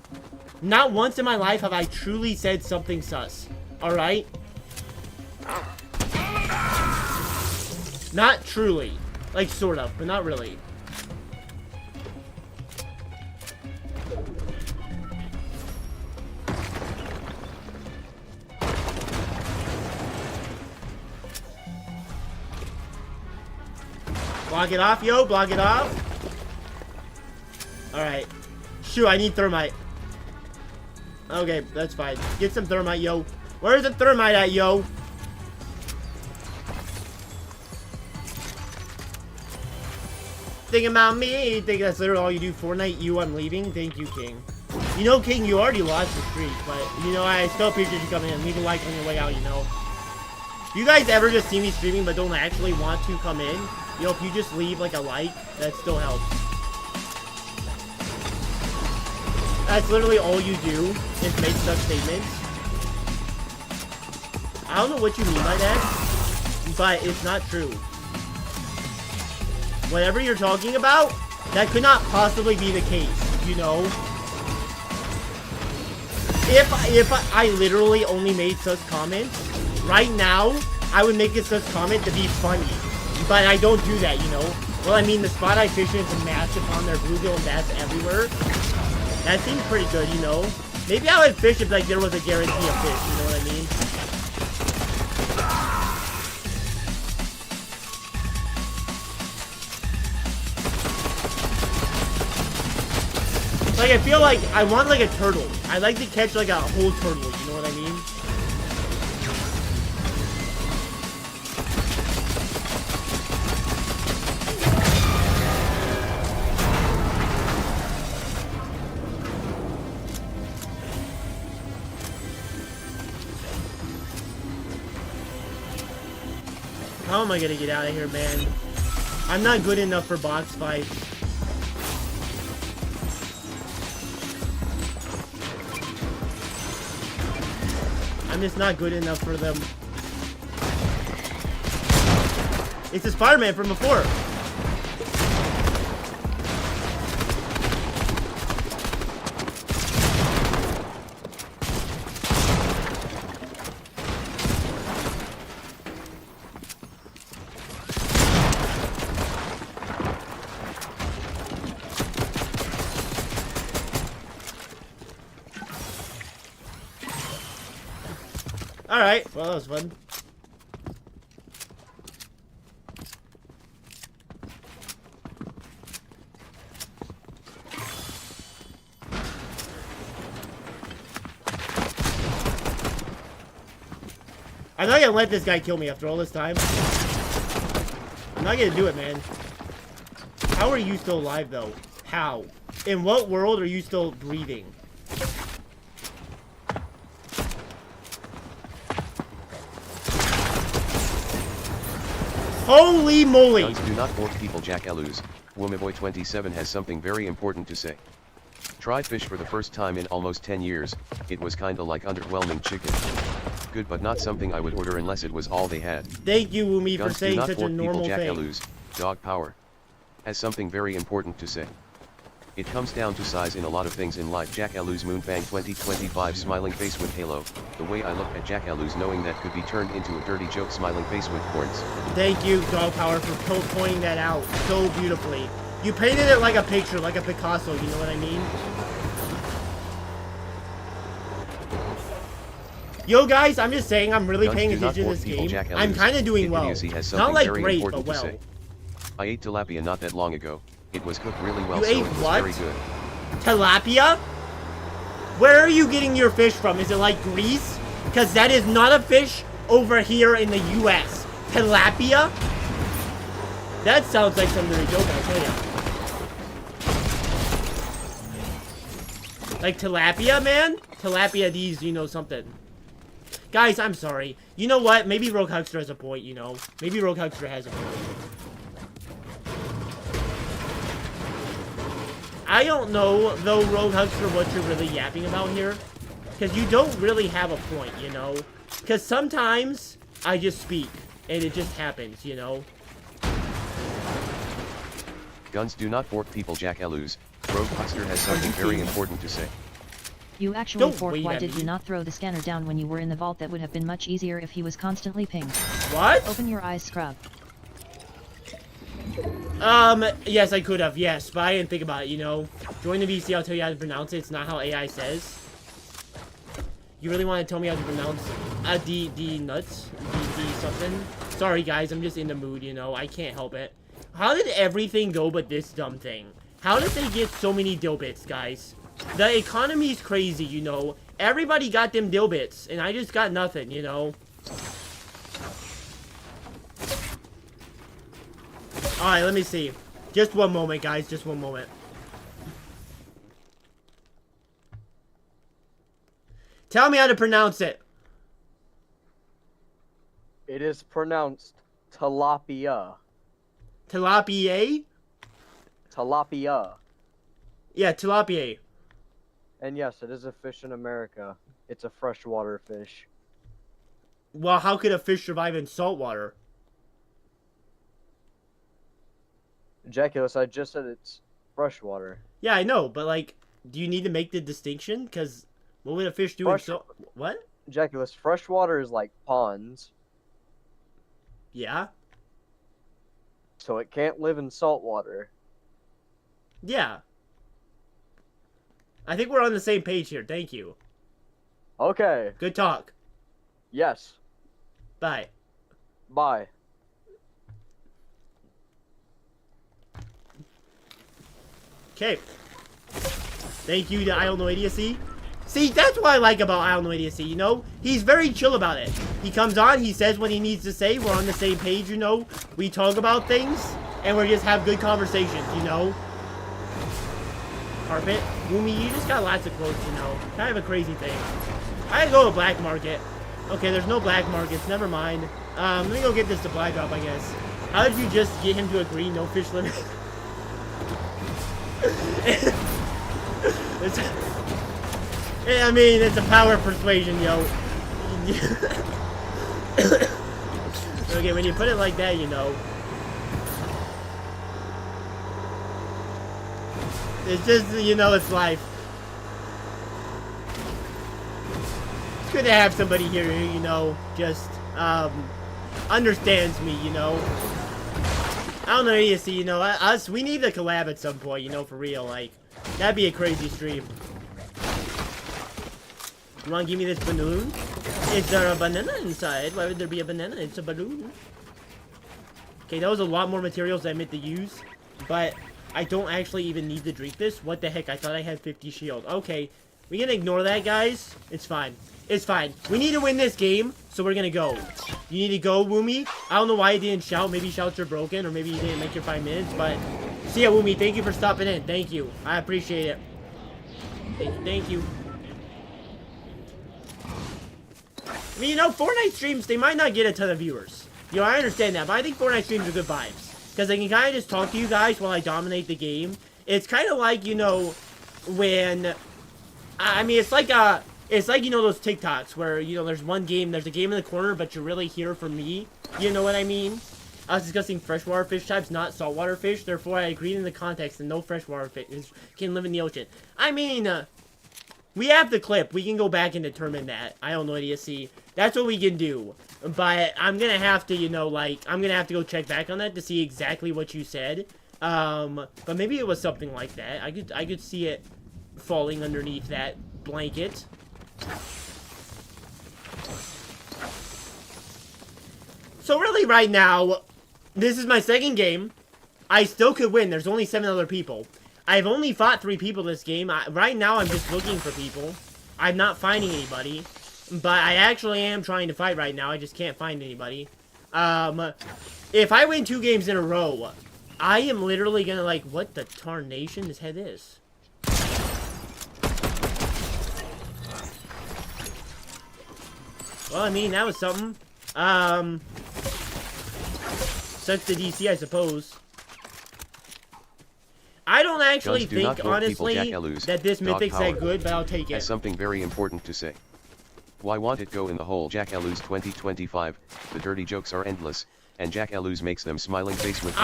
Not once in my life have I truly said something sus. Alright? Not truly. Like, sort of, but not really. Block it off, yo. Block it off. Alright. Shoot, I need thermite. Okay, that's fine. Get some thermite, yo. Where's the thermite at, yo? Think about me. Think that's literally all you do. Fortnite, you, I'm leaving. Thank you, King. You know, King, you already lost the streak, but, you know, I still appreciate you coming in. Leave a like on your way out, you know. If you guys ever just see me streaming but don't actually want to come in, you know, if you just leave, like, a like, that still helps. That's literally all you do, is make such statements. I don't know what you mean by that, but it's not true. Whatever you're talking about, that could not possibly be the case, you know? If I literally only made such comments, right now, I would make it such comment to be funny. But I don't do that, you know? Well, I mean, the spot I fish in is match upon their bluegill and bass everywhere. That seems pretty good, you know? Maybe I would fish if, like, there was a guarantee of fish, you know what I mean? Like, I feel like I want, like, a turtle. I like to catch, like, a whole turtle, you know what I mean? How am I gonna get out of here, man? I'm not good enough for box fights. I'm just not good enough for them. It's the Spider-Man from before. Alright, well, that was fun. I'm not gonna let this guy kill me after all this time. I'm not gonna do it, man. How are you still alive, though? How? In what world are you still breathing? Holy moly! Guns do not fork people. Jack Elus, Womaboy27 has something very important to say. Tried fish for the first time in almost 10 years, it was kinda like underwhelming chicken. Good but not something I would order unless it was all they had. Thank you, Woomy, for Guns do saying not such a fork normal people. Jack thing. Elus, dog power, has something very important to say. It comes down to size in a lot of things in life. Jack Elus Moonfang 2025 smiling face with halo. The way I look at Jack Elus knowing that could be turned into a dirty joke smiling face with corns. Thank you, Dog Power, for pointing that out so beautifully. You painted it like a picture, like a Picasso, you know what I mean? Yo, guys, I'm just saying I'm really Guns paying do not attention to fork this people. game. Jack I'm Elus, kind of doing Kid well. Idiocy has Not something like very great, important but to well. say. I ate tilapia not that long ago. It was cooked really well, You so ate it was what? very good. Tilapia? Where are you getting your fish from? Is it like Greece? Because that is not a fish over here in the U.S. Tilapia? That sounds like some dirty joke, I'll tell you. Like tilapia, man? Tilapia these, you know, something. Guys, I'm sorry. You know what? Maybe Rogue Huckster has a point, you know? Maybe Rogue Huckster has a point. I don't know, though, Rogue Huckster, what you're really yapping about here. Because you don't really have a point, you know? Because sometimes I just speak, and it just happens, you know? Guns do not fork people. Jack Elus, Rogue Huckster has something very important to say. You actually Don't fork. wait Why at did me. you not throw the scanner down when you were in the vault? That would have been much easier if he was constantly pinged. What? Open your eyes, scrub. Yes, I could have, yes, but I didn't think about it, you know? Join the VC, I'll tell you how to pronounce it. It's not how AI says. You really want to tell me how to pronounce D nuts? D something? Sorry, guys, I'm just in the mood, you know? I can't help it. How did everything go but this dumb thing? How did they get so many dill bits, guys? The economy's crazy, you know? Everybody got them dill bits, and I just got nothing, you know? Alright, let me see. Just one moment, guys. Just one moment. Tell me how to pronounce it. It is pronounced tilapia. Tilapia? Tilapia. Yeah, tilapia. And yes, it is a fish in America. It's a freshwater fish. Well, how could a fish survive in salt water? Ejaculus, I just said it's freshwater. Yeah, I know, but like, do you need to make the distinction? Because what would a fish do in salt? What? Ejaculus, freshwater is like ponds, Yeah? so it can't live in salt water. Yeah. I think we're on the same page here. Thank you. Okay. Good talk. Yes. Bye. Bye. Okay. Thank you to I Don't Know Idiocy. See, that's what I like about I Don't Know Idiocy, you know? He's very chill about it. He comes on, he says what he needs to say, we're on the same page, you know? We talk about things, and we just have good conversations, you know? Carpet, Woomy, you just got lots of quotes, you know? Kind of a crazy thing. I gotta go to black market. Okay, there's no black markets, never mind. Let me go get this supply drop, I guess. How did you just get him to agree no fish limit? I mean, it's a power of persuasion, yo. Okay, when you put it like that, you know. It's just, you know, it's life. It's good to have somebody here who, you know, just, understands me, you know. I don't know, you see, you know, we need to collab at some point, you know, for real, like, that'd be a crazy stream. You wanna give me this balloon? Is there a banana inside? Why would there be a banana? It's a balloon. Okay, that was a lot more materials than I meant to use. But I don't actually even need to drink this. What the heck? I thought I had 50 shield. Okay, we can ignore that, guys. It's fine. It's fine. We need to win this game, so we're gonna go. You need to go, Woomy. I don't know why you didn't shout. Maybe shouts are broken, or maybe you didn't make your 5 minutes, but... See ya, Woomy. Thank you for stopping in. Thank you. I appreciate it. Thank you. I mean, you know, Fortnite streams, they might not get a ton of viewers. You know, I understand that, but I think Fortnite streams are good vibes. Because I can kind of just talk to you guys while I dominate the game. It's kind of like, you know, when... I mean, it's like, you know, those TikToks where, you know, there's a game in the corner, but you're really here for me. You know what I mean? I was discussing freshwater fish types, not saltwater fish. Therefore, I agreed in the context that no freshwater fish can live in the ocean. I mean, we have the clip. We can go back and determine that. I don't know, idiocy. That's what we can do. But I'm going to have to, you know, like, I'm going to have to go check back on that to see exactly what you said. But maybe it was something like that. I could see it falling underneath that blanket. So really right now, this is my second game. I still could win. There's only 7 other people. I've only fought 3 people this game. Right now, I'm just looking for people. I'm not finding anybody. But I actually am trying to fight right now. I just can't find anybody. If I win 2 games in a row, I am literally gonna like, what the tarnation this head is. Well, I mean, that was something. Such the DC, I suppose. I don't actually think, honestly, that this mythic's that good, but I'll take it. Has something very important to say. Why won't it go in the hole? Jack Elu's 2025, the dirty jokes are endless, and Jack Elu's makes them smiling face with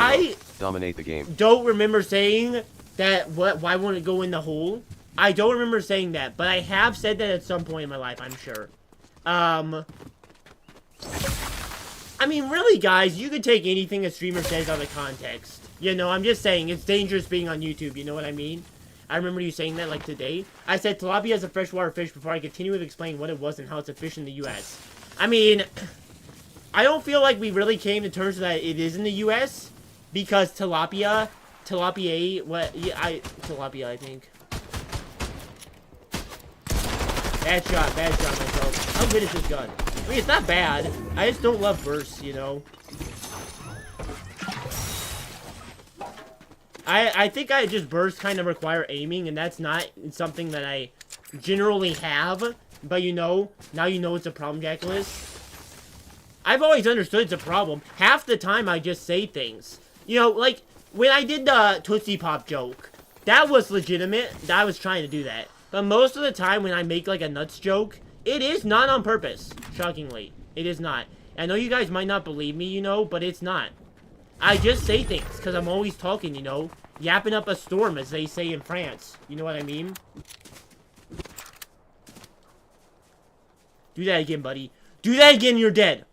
dominate the game. Don't remember saying that, why won't it go in the hole? I don't remember saying that, but I have said that at some point in my life, I'm sure. I mean, really, guys, you could take anything a streamer says out of context. You know, I'm just saying, it's dangerous being on YouTube, you know what I mean? I remember you saying that, like, today. I said tilapia is a freshwater fish before I continue with explaining what it was and how it's a fish in the U.S. I mean, I don't feel like we really came to terms that it is in the U.S. because tilapia, tilapia, I think. Bad shot, myself. How good is this gun? I mean, it's not bad. I just don't love bursts, you know? I think I just bursts kind of require aiming, and that's not something that I generally have. But, you know, now you know it's a problem, Jackalis. I've always understood it's a problem. Half the time, I just say things. You know, like, when I did the Tootsie Pop joke, that was legitimate. I was trying to do that. But most of the time, when I make, like, a nuts joke, it is not on purpose. Shockingly. It is not. I know you guys might not believe me, you know, but it's not. I just say things, because I'm always talking, you know. Yapping up a storm, as they say in France. You know what I mean? Do that again, buddy. Do that again, you're dead.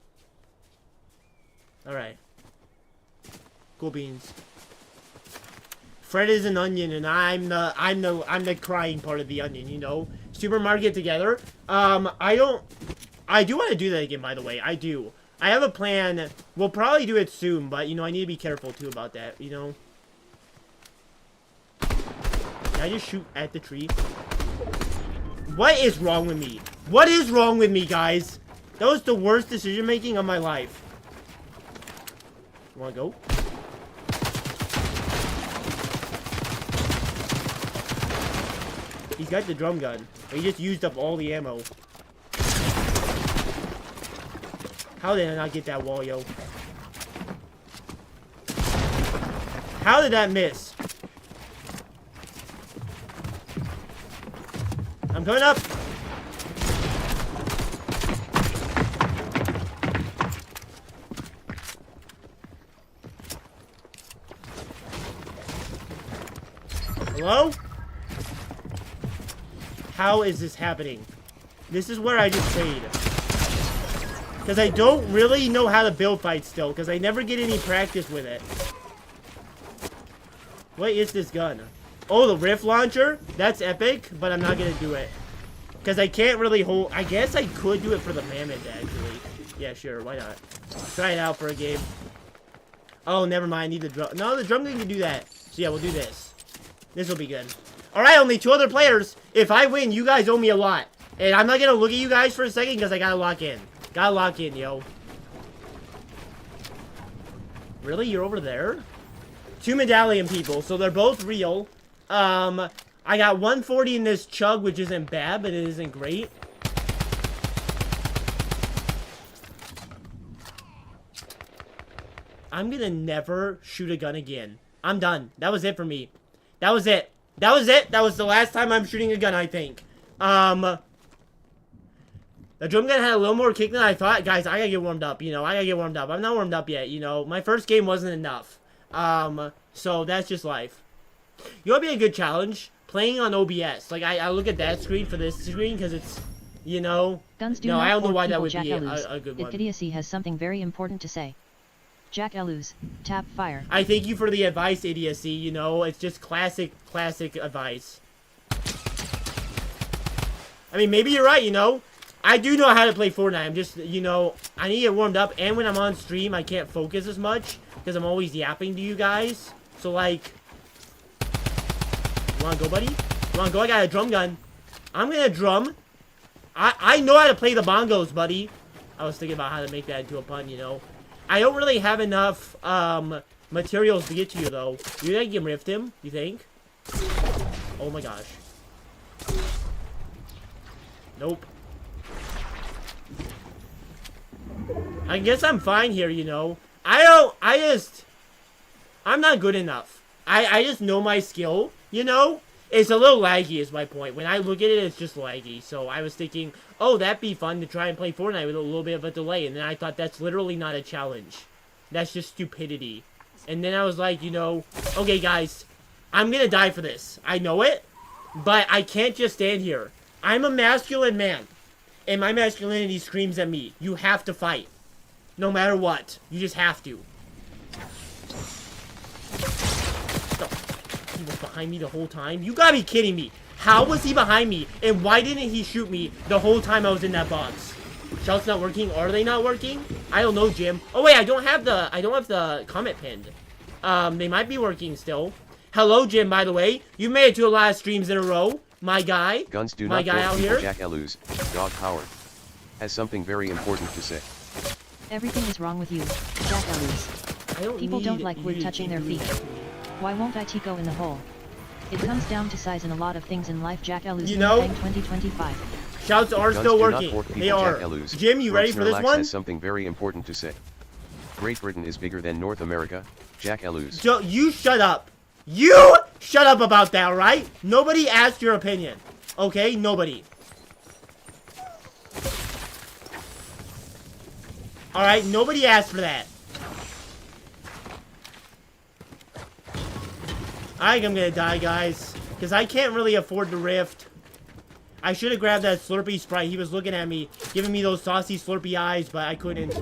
Alright. Cool beans. Fred is an onion, and I'm the crying part of the onion, you know? Supermarket together. I do want to do that again, by the way. I do. I have a plan. We'll probably do it soon, but, you know, I need to be careful, too, about that, you know? Did I just shoot at the tree? What is wrong with me? What is wrong with me, guys? That was the worst decision-making of my life. You wanna go? He's got the drum gun. But he just used up all the ammo. How did I not get that wall, yo? How did that miss? I'm coming up! Hello? How is this happening? This is where I just stayed. Because I don't really know how to build fights still. Because I never get any practice with it. What is this gun? Oh, the rift launcher? That's epic, but I'm not going to do it. Because I can't really hold... I guess I could do it for the mammoth, actually. Yeah, sure. Why not? Try it out for a game. Oh, never mind. I need the drum. No, the drum gun can do that. So, yeah, we'll do this. This will be good. Alright, only 2 other players. If I win, you guys owe me a lot. And I'm not going to look at you guys for a second because I got to lock in. Got to lock in, yo. Really? You're over there? 2 medallion people. So, they're both real. I got 140 in this chug, which isn't bad, but it isn't great. I'm gonna never shoot a gun again. I'm done. That was it for me. That was it. That was it. That was the last time I'm shooting a gun, I think. The drum gun had a little more kick than I thought. Guys, I gotta get warmed up, you know. I gotta get warmed up. I'm not warmed up yet, you know. My first game wasn't enough. So that's just life. You know what'd be a good challenge? Playing on OBS. Like, I look at that screen for this screen because it's, you know... Guns do no, not I don't know why that people, would Jack be Elus. a good one. Idiocy has something very important to say. Jack Elus, tap fire. I thank you for the advice, idiocy, you know? It's just classic advice. I mean, maybe you're right, you know? I do know how to play Fortnite. I'm just, you know, I need to get warmed up. And when I'm on stream, I can't focus as much because I'm always yapping to you guys. So, like... You wanna go, buddy? You wanna go? I got a drum gun. I'm gonna drum. I know how to play the bongos, buddy. I was thinking about how to make that into a pun, you know. I don't really have enough materials to get to you, though. You think I can rift him? You think? Oh my gosh. Nope. I guess I'm fine here, you know. I'm not good enough. I just know my skill, you know? It's a little laggy is my point. When I look at it, it's just laggy. So I was thinking, oh, that'd be fun to try and play Fortnite with a little bit of a delay. And then I thought that's literally not a challenge. That's just stupidity. And then I was like, you know, okay, guys, I'm gonna die for this. I know it, but I can't just stand here. I'm a masculine man, and my masculinity screams at me. You have to fight. No matter what. You just have to. He was behind me the whole time? You gotta be kidding me. How was he behind me? And why didn't he shoot me the whole time I was in that box? Shouts not working? Are they not working? I don't know, Jim. Oh wait, I don't have the comment pinned. They might be working still. Hello, Jim, by the way. You made it to a lot of streams in a row. My guy. Guns do my not guy out people, here. Jack Elus, dog power. Has something very important to say. Everything is wrong with you, Jack Elus. People don't like wood touching their feet. Why won't I Tico in the hole? It comes down to size and a lot of things in life, Jack Elus. You know? 2025. Shouts are Guns still do not working. fork people, They are. Jack Elus. Jim, you ready for this one? Has something very important to say. Great Britain is bigger than North America, Jack Elus. So, you shut up. You shut up about that, right? Nobody asked your opinion. Okay? Nobody. Alright, nobody asked for that. I think I'm gonna die, guys. Because I can't really afford the rift. I should have grabbed that Slurpee Sprite. He was looking at me, giving me those saucy Slurpee eyes, but I couldn't.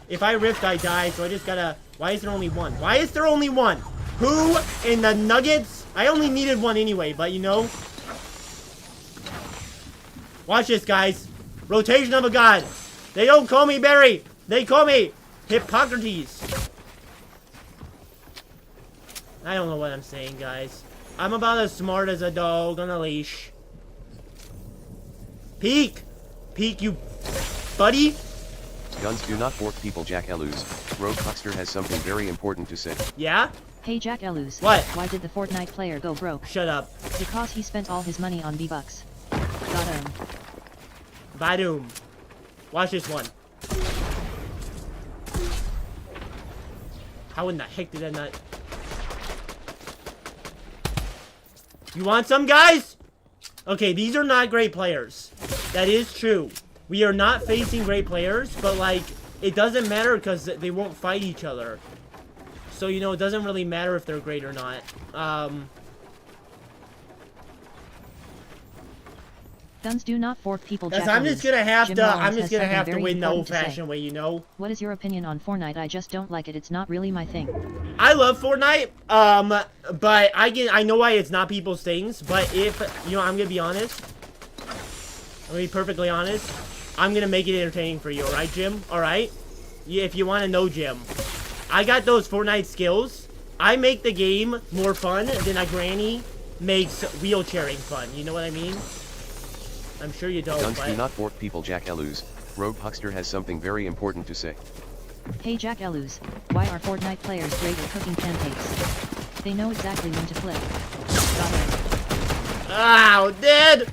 If I rift, I die, so I just gotta... Why is there only one? Why is there only one? Who in the Nuggets? I only needed one anyway, but you know. Watch this, guys. Rotation of a god. They don't call me Barry. They call me Hippocrates. I don't know what I'm saying, guys. I'm about as smart as a dog on a leash. Peek! Peek, you buddy! Guns do not fork people, Jack Elus. Rogue Huckster has something very important to say. Yeah? Hey Jack Elus. What? Why did the Fortnite player go broke? Shut up. Because he spent all his money on V-Bucks. Got him. Badoom. Watch this one. How in the heck did that not... You want some, guys? Okay, these are not great players. That is true. We are not facing great players, but, like, it doesn't matter because they won't fight each other. So, you know, it doesn't really matter if they're great or not. Guns do not fork people. Because Jack I'm just Aloos. gonna have Jim to, Rollins I'm just has gonna something have to very win the important to say. old-fashioned way, you know? What is your opinion on Fortnite? I just don't like it. It's not really my thing. I love Fortnite, but I know why it's not people's things, but if, you know, I'm gonna be honest. I'm gonna be perfectly honest. I'm gonna make it entertaining for you, alright, Jim? Alright? Yeah, if you wanna know, Jim. I got those Fortnite skills. I make the game more fun than a granny makes wheelchairing fun. You know what I mean? I'm sure you don't, Guns but... do not fork people. Jack Aloos. Rogue Huckster has something very important to say. Hey Jack Aloos, why are Fortnite players great at cooking pancakes? They know exactly when to flip. Got it. Ow, dead!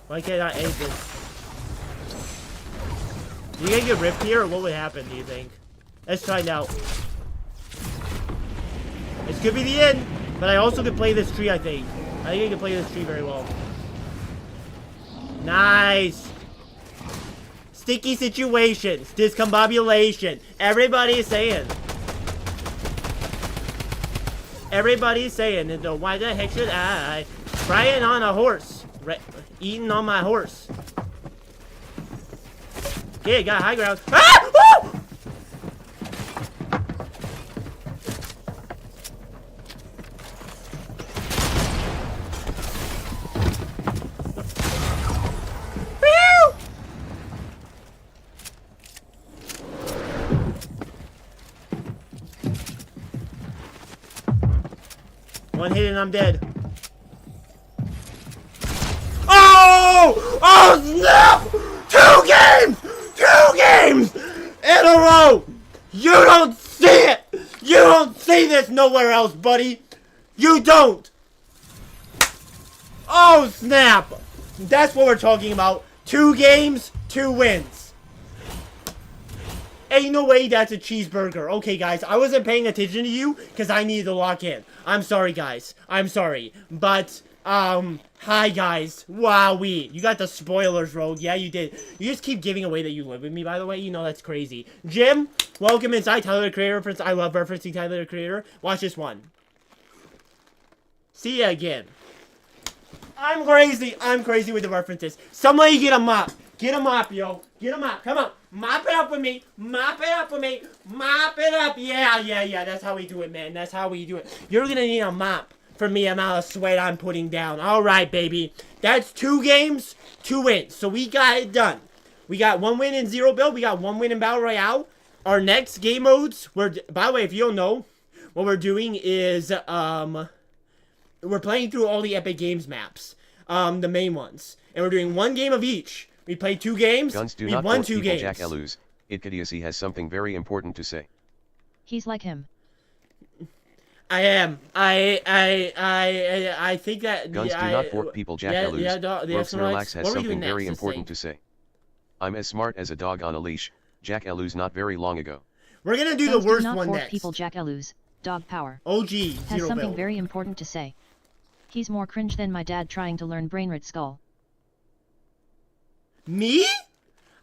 Why can't I aim this? You gonna get ripped here, or what would happen, do you think? Let's find out. This could be the end, but I also could play this tree, I think. I think I can play this tree very well. Nice! Sticky situations, discombobulation. Everybody's saying. Everybody's saying, why the heck should I? Riding on a horse. Eating on my horse. Okay, got high ground. Ah! Woo! Woo! One hit and I'm dead. Oh! Oh, snap! 2 games! 2 games! In a row! You don't see it! You don't see this nowhere else, buddy! You don't! Oh, snap! That's what we're talking about. 2 games, 2 wins. Ain't no way that's a cheeseburger. Okay, guys, I wasn't paying attention to you because I needed to lock in. I'm sorry, guys. I'm sorry. But, hi, guys. Wowee. You got the spoilers, Rogue. Yeah, you did. You just keep giving away that you live with me, by the way. You know that's crazy. Jim, welcome inside. Tyler, the Creator reference. I love referencing Tyler, the Creator. Watch this one. See ya again. I'm crazy. I'm crazy with the references. Somebody get a mop. Get a mop, yo. Get a mop. Come on. Mop it up with me. Mop it up with me. Mop it up. Yeah. That's how we do it, man. That's how we do it. You're gonna need a mop for me amount of sweat I'm putting down. Alright, baby. That's 2 games, 2 wins. So we got it done. We got 1 win in 0 build. We got 1 win in Battle Royale. Our next game modes, by the way, if you don't know, what we're doing is, we're playing through all the Epic Games maps. The main ones. And we're doing 1 game of each. We played 2 games. Guns do we not won fork 2 people. games. Jack Aloos. Idiocy has something very important to say. He's like him. I am. I think that... Guns do not fork people. Jack Aloos. Rogues has something very important to say. I'm as smart as a dog on a leash. Jack Aloos not very long ago. We're gonna do Guns the worst do not one fork next. people. Jack Aloos. Dog power. OG. Has 0 something build. very important to say. He's more cringe than my dad trying to learn Brainrot Skull. Me?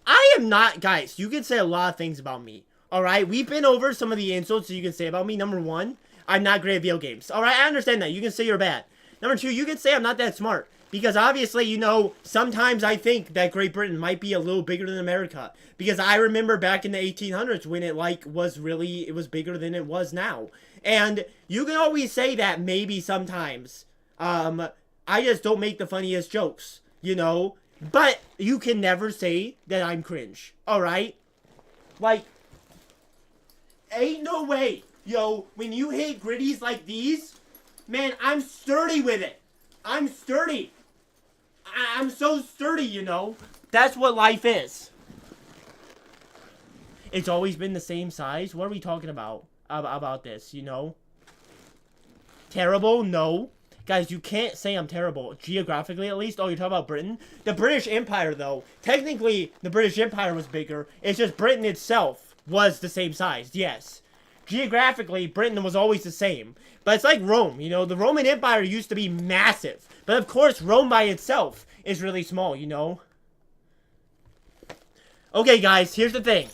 I am not, guys, you can say a lot of things about me. Alright, we've been over some of the insults that you can say about me. Number 1, I'm not great at video games. Alright, I understand that. You can say you're bad. Number 2, you can say I'm not that smart. Because obviously, you know, sometimes I think that Great Britain might be a little bigger than America. Because I remember back in the 1800s when it, like, it was bigger than it was now. And you can always say that maybe sometimes. I just don't make the funniest jokes, you know? But you can never say that I'm cringe, alright? Like, ain't no way, yo, when you hit gritties like these, man, I'm sturdy with it. I'm sturdy. I'm so sturdy, you know? That's what life is. It's always been the same size? What are we talking about this, you know? Terrible? No. Guys, you can't say I'm terrible. Geographically, at least. Oh, you're talking about Britain? The British Empire, though. Technically, the British Empire was bigger. It's just Britain itself was the same size. Yes. Geographically, Britain was always the same. But it's like Rome, you know? The Roman Empire used to be massive. But, of course, Rome by itself is really small, you know? Okay, guys, here's the thing.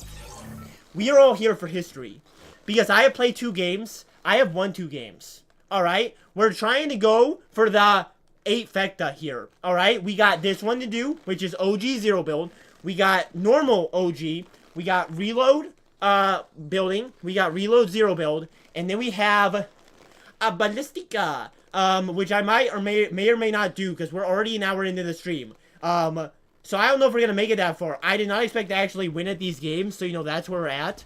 We are all here for history. Because I have played 2 games. I have won 2 games. Alright? We're trying to go for the 8 fecta here. Alright? We got this one to do, which is OG 0 build. We got normal OG. We got reload building. We got reload 0 build. And then we have a ballistica. Which I might or may not do, because we're already an hour into the stream. So I don't know if we're going to make it that far. I did not expect to actually win at these games, so you know that's where we're at.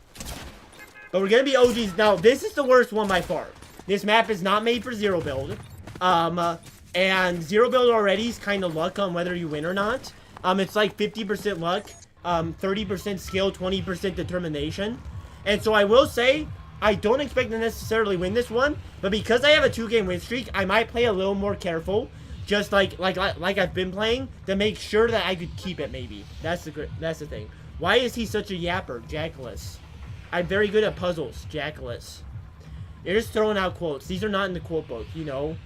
But we're going to be OGs. Now, this is the worst one by far. This map is not made for 0 build. And 0 build already is kind of luck on whether you win or not. It's like 50% luck, 30% skill, 20% determination. And so I will say, I don't expect to necessarily win this one, but because I have a 2-game win streak, I might play a little more careful, just like I've been playing, to make sure that I could keep it. Maybe that's the thing. Why is he such a yapper, Jackalus? I'm very good at puzzles, Jackalus. You're just throwing out quotes. These are not in the quote book, you know.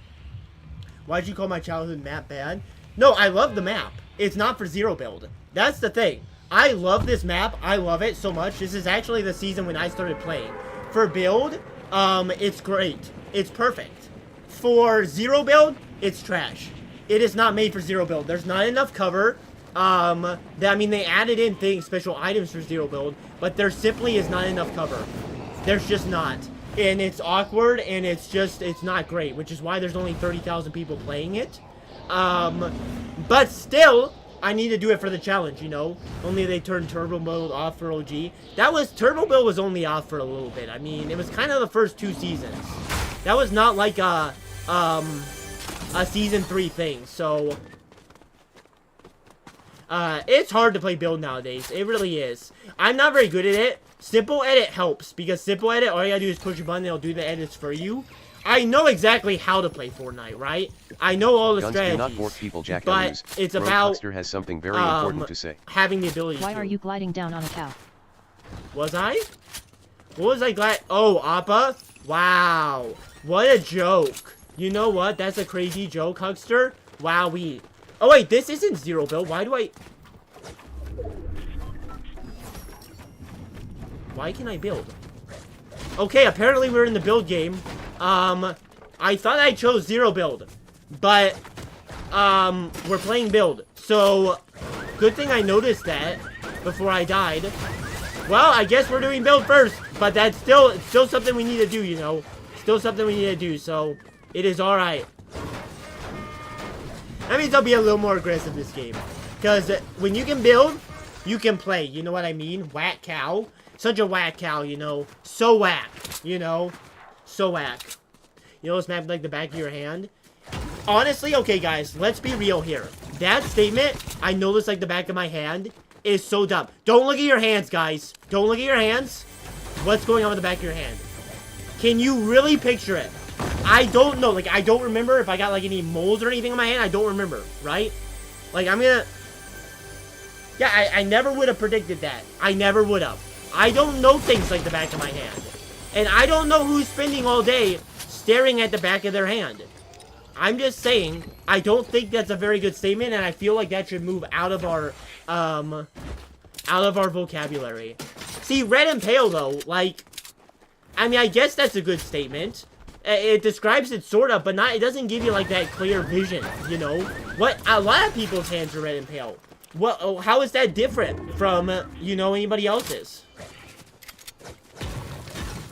Why'd you call my childhood map bad? No, I love the map. It's not for 0 build. That's the thing. I love this map. I love it so much. This is actually the season when I started playing. For build, it's great. It's perfect. For 0 build, it's trash. It is not made for 0 build. There's not enough cover. I mean, they added in things, special items for 0 build, but there simply is not enough cover. There's just not. And it's awkward, and it's not great, which is why there's only 30,000 people playing it. But still, I need to do it for the challenge, you know? Only they turned turbo mode off for OG. Turbo build was only off for a little bit. I mean, it was kind of the first 2 seasons. That was not like a season 3 thing, so it's hard to play build nowadays. It really is. I'm not very good at it. Simple edit helps, because simple edit, all you gotta do is push a button and it'll do the edits for you. I know exactly how to play Fortnite, right? I know all the Guns strategies. do not fork people, Jack but it's Bro about Huckster has something very important to say. having the ability Why to. are you gliding down on a cow? Was I? What was I glad? Oh, Appa? Wow. What a joke. You know what? That's a crazy joke, Huckster. Wowee. Oh, wait. This isn't 0 build. Why do I... Why can I build? Okay, apparently we're in the build game. I thought I chose 0 build. But, we're playing build. So, good thing I noticed that before I died. Well, I guess we're doing build first. But that's still something we need to do, you know. Still something we need to do, so it is alright. That means I'll be a little more aggressive this game. Because when you can build, you can play. You know what I mean? Whack cow. Such a whack cow, you know. So whack, you know. So whack. You know this map like the back of your hand? Honestly, okay, guys, let's be real here. That statement, I know this like the back of my hand, is so dumb. Don't look at your hands, guys. Don't look at your hands. What's going on with the back of your hand? Can you really picture it? I don't know. Like, I don't remember if I got, like, any moles or anything on my hand. I don't remember, right? Like, I'm gonna... Yeah, I never would have predicted that. I never would have. I don't know things like the back of my hand. And I don't know who's spending all day staring at the back of their hand. I'm just saying, I don't think that's a very good statement, and I feel like that should move out of our vocabulary. See, red and pale, though, like, I mean, I guess that's a good statement. It describes it sort of, but not. It doesn't give you, like, that clear vision, you know? What, a lot of people's hands are red and pale. What, how is that different from, you know, anybody else's?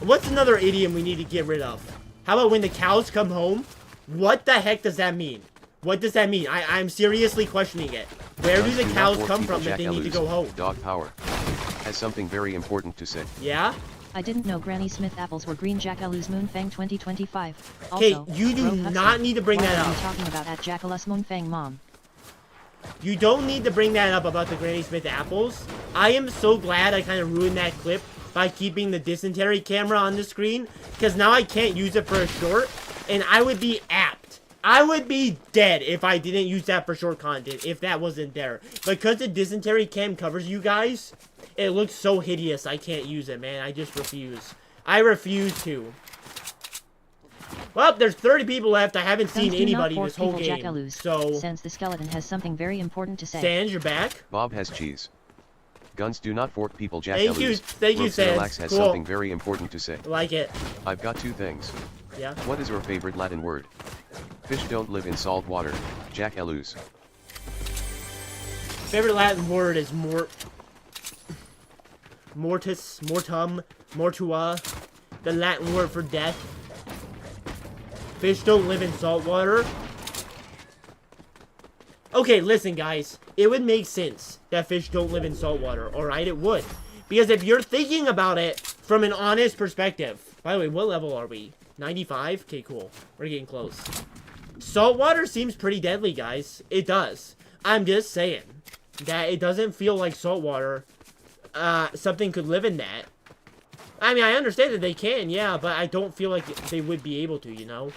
What's another idiom we need to get rid of? How about when the cows come home? What the heck does that mean? What does that mean? I'm seriously questioning it. Where do the cows come from that they need to go home? Dog power has something very important to say. Yeah? I didn't know Granny Smith apples were green. Jackalus Moonfang 2025. Okay, Also, you do Bro not Huckster, need to bring what that are up. you talking about at Jackalus Moonfang, Mom? You don't need to bring that up about the Granny Smith apples. I am so glad I kind of ruined that clip by keeping the dysentery camera on the screen, because now I can't use it for a short, and I would be apt. I would be dead if I didn't use that for short content, if that wasn't there. Because the dysentery cam covers you guys, it looks so hideous I can't use it, man. I just refuse. I refuse to. Well, there's 30 people left. I haven't seen anybody this whole game. So, Sans the skeleton has something very important to say. Sans, you're back? Bob has cheese. Guns do not fork people, Jack Thank you, Alus. thank you, Sans. Relax has Cool. something very important to say. Like it. I've got two things. Yeah. What is your favorite Latin word? Fish don't live in salt water, Jack Alus. Favorite Latin word is mortis, mortum, mortua. The Latin word for death. Fish don't live in salt water. Okay, listen, guys. It would make sense that fish don't live in salt water. Alright, it would. Because if you're thinking about it from an honest perspective. By the way, what level are we? 95? Okay, cool. We're getting close. Salt water seems pretty deadly, guys. It does. I'm just saying that it doesn't feel like salt water. Something could live in that. I mean, I understand that they can, yeah, but I don't feel like they would be able to, you know?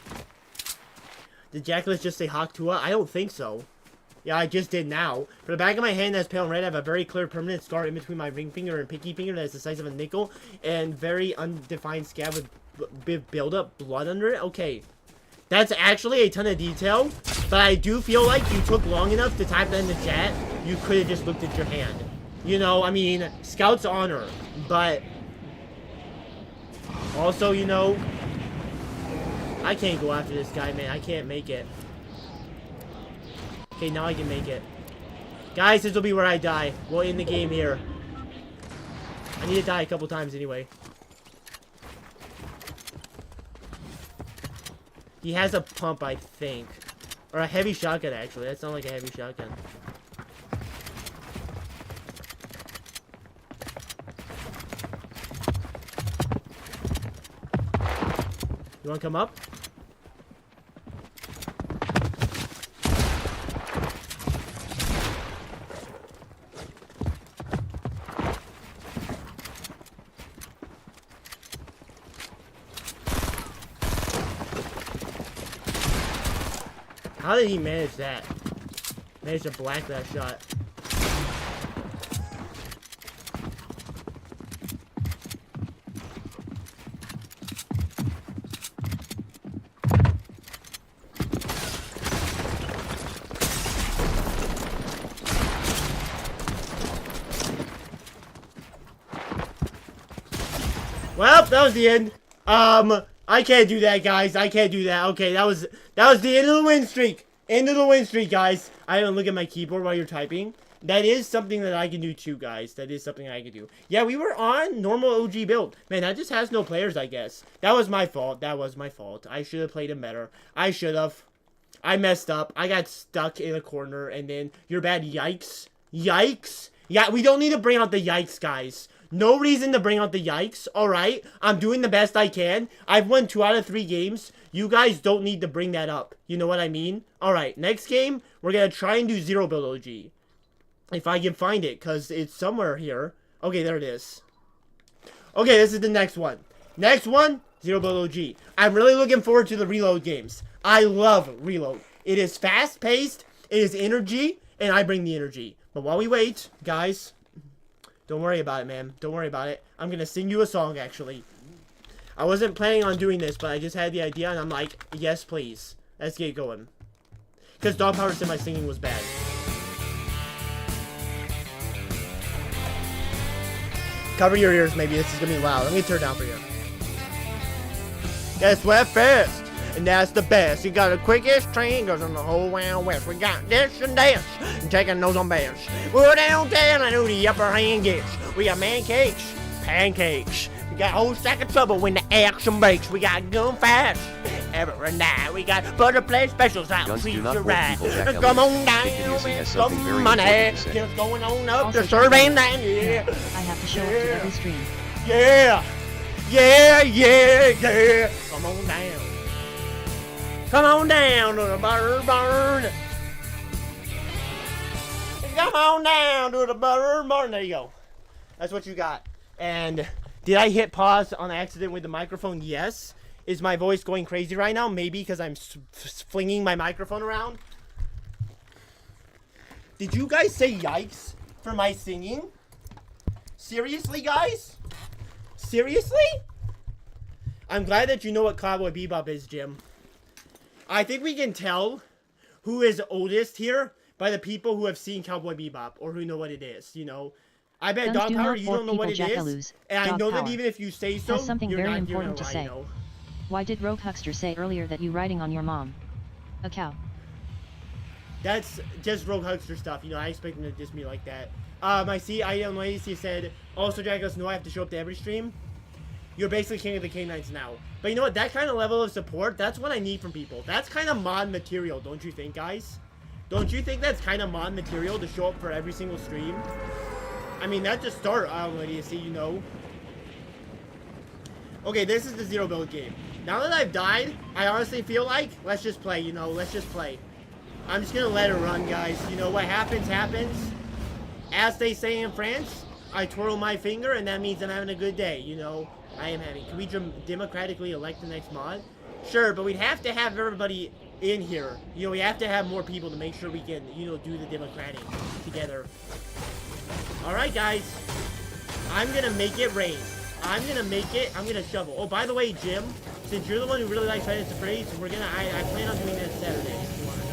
Did Jackalus just say Haktua? I don't think so. Yeah, I just did now. For the back of my hand that's pale and red, I have a very clear permanent scar in between my ring finger and pinky finger that is the size of a nickel, and very undefined scab with build-up blood under it. Okay. That's actually a ton of detail, but I do feel like you took long enough to type that in the chat. You could have just looked at your hand. You know, I mean, Scout's honor, but also, you know, I can't go after this guy, man. I can't make it. Okay, now I can make it. Guys, this will be where I die. We'll end the game here. I need to die a couple times anyway. He has a pump, I think. Or a heavy shotgun, actually. That sounds like a heavy shotgun. You wanna come up? How did he manage that? Manage to black that shot. Well, that was the end. I can't do that, guys. I can't do that. Okay, that was the end of the win streak. End of the win streak, guys. I don't look at my keyboard while you're typing. That is something that I can do too, guys. That is something I can do. Yeah, we were on normal OG build. Man, that just has no players, I guess. That was my fault. That was my fault. I should have played him better. I should have. I messed up. I got stuck in a corner, and then you're bad. Yikes. Yikes. Yeah, we don't need to bring out the yikes, guys. No reason to bring out the yikes, alright? I'm doing the best I can. I've won 2 out of 3 games. You guys don't need to bring that up. You know what I mean? Alright, next game, we're going to try and do 0 build OG. If I can find it, because it's somewhere here. Okay, there it is. Okay, this is the next one. Next one, 0 build OG. I'm really looking forward to the reload games. I love reload. It is fast-paced, it is energy, and I bring the energy. But while we wait, guys... Don't worry about it, man. Don't worry about it. I'm going to sing you a song, actually. I wasn't planning on doing this, but I just had the idea, and I'm like, yes, please. Let's get going. Because Dog Power said my singing was bad. Cover your ears, maybe. This is going to be loud. Let me turn it down for you. Guess what fast? And that's the best. You got the quickest train goes on the whole round west. We got this and dash, and taking those on bash. We're downtown, I know the upper hand gets. We got man cakes, pancakes. We got a whole stack of trouble when the action breaks. We got gun fast every night. We got butterplay specials out. Guns Treat do not you fork right. people, Jack Come Ellis. on down Big Idiocy has with something very some money. important to say. Just going on up Also, the survey line. Yeah, Yeah. I have to show up to every stream. Yeah. Yeah, yeah, yeah. Come on down. Come on down to the barn. Come on down to the barn. There you go. That's what you got. And did I hit pause on accident with the microphone? Yes. Is my voice going crazy right now? Maybe because I'm flinging my microphone around. Did you guys say yikes for my singing? Seriously, guys? Seriously? I'm glad that you know what Cowboy Bebop is, Jim. I think we can tell who is oldest here by the people who have seen Cowboy Bebop or who know what it is, you know. I bet Guns dog do power, not you fork don't know people, what it is. jackalus. And I Dog know that power. even if you say so, Has something you're very not important to lie, say. you know. Why did Rogue Huckster say earlier that you riding on your mom? A cow. That's just Rogue Huckster stuff. You know, I expect him to diss me like that. I see Item Lazy said, also, Jackalus, no, I have to show up to every stream. You're basically king of the K9s now. But you know what? That kind of level of support, that's what I need from people. That's kind of mod material, don't you think, guys? Don't you think that's kind of mod material to show up for every single stream? I mean, that's a start, Item Lazy, you know. Okay, this is the zero build game. Now that I've died, I honestly feel like, let's just play, you know, let's just play. I'm just gonna let it run, guys. You know, what happens, happens. As they say in France, I twirl my finger, and that means I'm having a good day, you know. I am having. Can we democratically elect the next mod? Sure, but we'd have to have everybody in here. You know, we have to have more people to make sure we can, you know, do the democratic together. Alright, guys. I'm gonna make it rain. I'm gonna shovel. Oh, by the way, Jim, since you're the one who really likes Fight Nights at Freddy's, I plan on doing that Saturday, if you wanna know.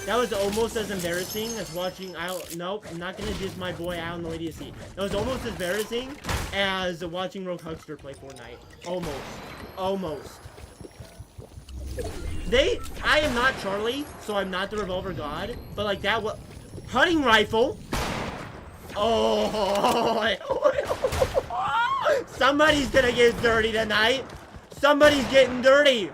That was almost as embarrassing as watching, nope, I'm not gonna diss my boy, I don't know idiocy. That was almost as embarrassing as watching Rogue Huckster play Fortnite. Almost. I am not Charlie, so I'm not the revolver god, but like that hunting rifle. Oh, somebody's gonna get dirty tonight. Somebody's getting dirty.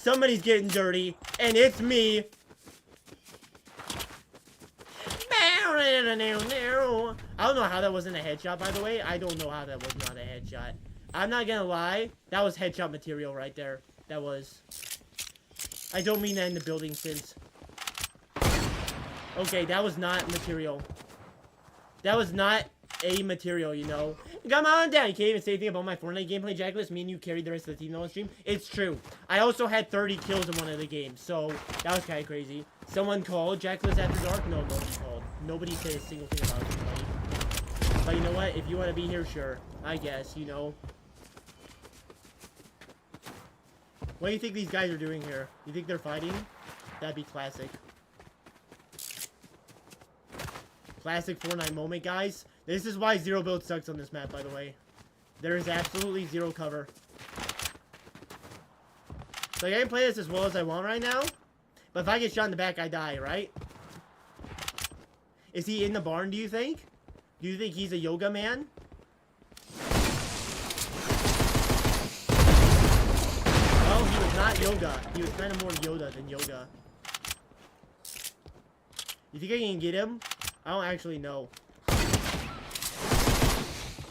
Somebody's getting dirty, and it's me. I don't know how that wasn't a headshot, by the way. I don't know how that was not a headshot. I'm not gonna lie. That was headshot material right there. That was. I don't mean that in the building sense. Okay, that was not material. That was not a material, you know. Come on down. You can't even say anything about my Fortnite gameplay, Jackalus. Me and you carried the rest of the team on stream. It's true. I also had 30 kills in one of the games, so that was kind of crazy. Someone called Jackalus After Dark? No, nobody called. Nobody said a single thing about it, buddy. But you know what? If you want to be here, sure. I guess, you know. What do you think these guys are doing here? You think they're fighting? That'd be classic. Classic Fortnite moment, guys. This is why zero build sucks on this map, by the way. There is absolutely zero cover. So I can play this as well as I want right now. But if I get shot in the back, I die, right? Is he in the barn, do you think? Do you think he's a yoga man? Well, he was not yoga. He was kind of more Yoda than yoga. You think I can get him? I don't actually know.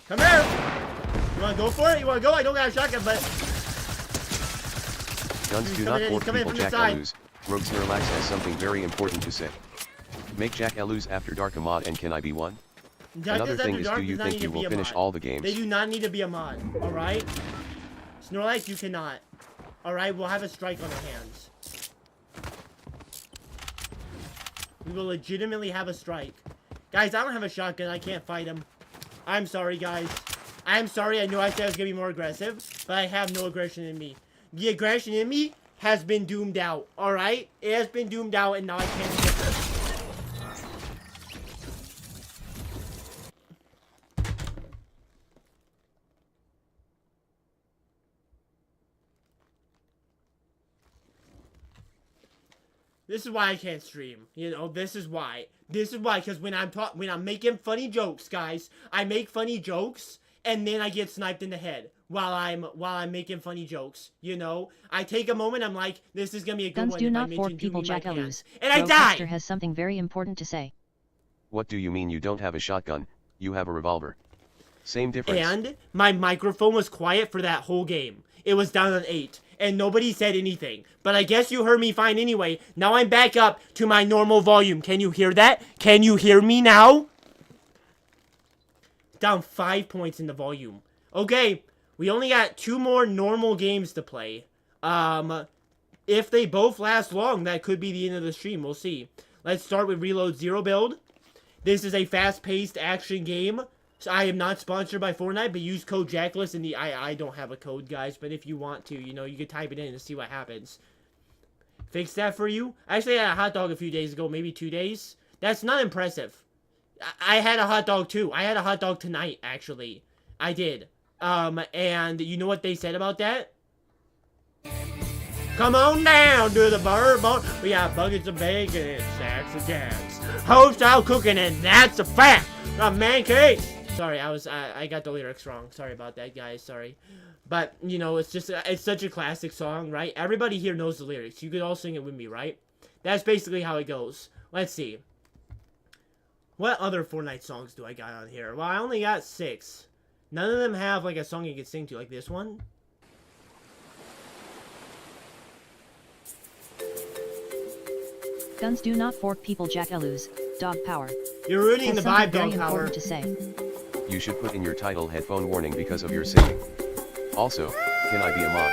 Come here! You wanna go for it? You wanna go? I don't got a shotgun, but... Guns do not fork people, Jackalus. Rogues Relax has something very important to say. Make Jackalus After Dark a mod, and can I be one? Another thing is, do you think you will finish all the games? They do not need to be a mod, alright? Snorlax, you cannot. Alright, we'll have a strike on our hands. We will legitimately have a strike. Guys, I don't have a shotgun. I can't fight him. I'm sorry, guys. I'm sorry. I know I said I was going to be more aggressive, but I have no aggression in me. The aggression in me has been doomed out, alright? It has been doomed out, and now I can't get this. This is why I can't stream. You know, this is why. This is why, because when I'm making funny jokes, guys, I make funny jokes, and then I get sniped in the head while I'm making funny jokes. You know, I take a moment. I'm like, this is gonna be a good Guns one. do if not I fork mention people, Jimmy my Jackalus. pants. And I Rogue die. Huckster has something very important to say. What do you mean you don't have a shotgun? You have a revolver. Same difference. And my microphone was quiet for that whole game. It was down on 8. And nobody said anything. But I guess you heard me fine anyway. Now I'm back up to my normal volume. Can you hear that? Can you hear me now? Down 5 points in the volume. Okay, we only got 2 more normal games to play. If they both last long, that could be the end of the stream. We'll see. Let's start with Reload Zero build. This is a fast-paced action game. So I am not sponsored by Fortnite, but use code Jackless in the... I don't have a code, guys, but if you want to, you know, you could type it in and see what happens. Fix that for you. I actually had a hot dog a few days ago, maybe 2 days. That's not impressive. I had a hot dog, too. I had a hot dog tonight, actually. I did. And you know what they said about that? Come on down to the bourbon. We got buckets of bacon and sacks of jams. Home-style cooking, and that's a fact. A man cake. Sorry, I got the lyrics wrong. Sorry about that, guys. Sorry. But, you know, it's just, it's such a classic song, right? Everybody here knows the lyrics. You could all sing it with me, right? That's basically how it goes. Let's see. What other Fortnite songs do I got on here? Well, I only got 6. None of them have, like, a song you can sing to, like this one. Guns do not fork people, jackalus. Dog power. You're ruining the vibe, very dog power. important to say. You should put in your title headphone warning because of your singing. Also, can I be a mod?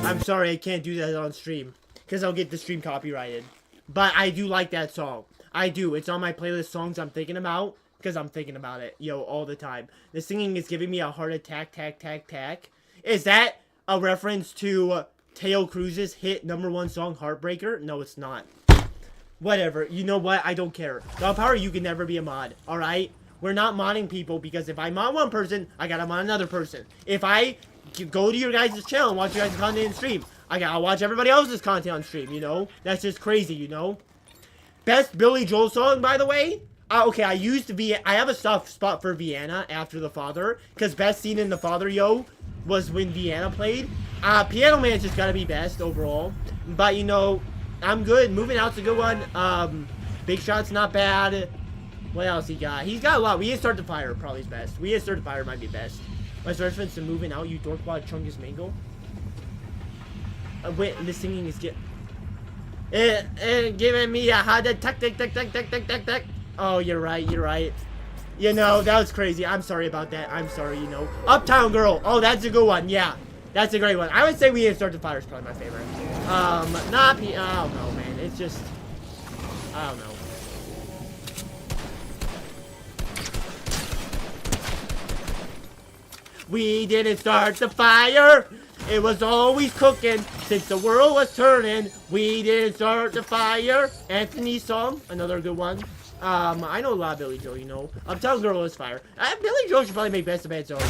I'm sorry, I can't do that on stream, because I'll get the stream copyrighted. But I do like that song. I do. It's on my playlist songs I'm thinking about, because I'm thinking about it, yo, all the time. The singing is giving me a heart attack, tack. Is that a reference to Teo Cruz's hit #1 song, Heartbreaker? No, it's not. Whatever. You know what? I don't care. Dog Power, you can never be a mod, alright? We're not modding people, because if I mod one person, I gotta mod another person. If I go to your guys' channel and watch your guys' content in stream, I gotta watch everybody else's content on stream, you know? That's just crazy, you know? Best Billy Joel song, by the way? Okay, I have a soft spot for Vienna after The Father, because best scene in The Father, yo, was when Vienna played. Piano Man's just gotta be best overall. But, you know, I'm good. Moving Out's a good one. Big Shot's not bad. What else he got? He's got a lot. We Ain't Start the Fire probably is best. We Ain't Start the Fire might be best. My reference to Moving Out, you dorkwad chungus mango. Wait, the singing is giving me a hot tuck. Oh, you're right. You know, that was crazy. I'm sorry about that. I'm sorry, you know. Uptown Girl. Oh, that's a good one. Yeah, that's a great one. I would say We Ain't Start the Fire is probably my favorite. I don't know, man. It's just, I don't know. We didn't start the fire. It was always cooking since the world was turning. We didn't start the fire. Anthony's song, another good one. I know a lot of Billy Joel, you know. Uptown Girl is fire. Billy Joel should probably make best of bad songs.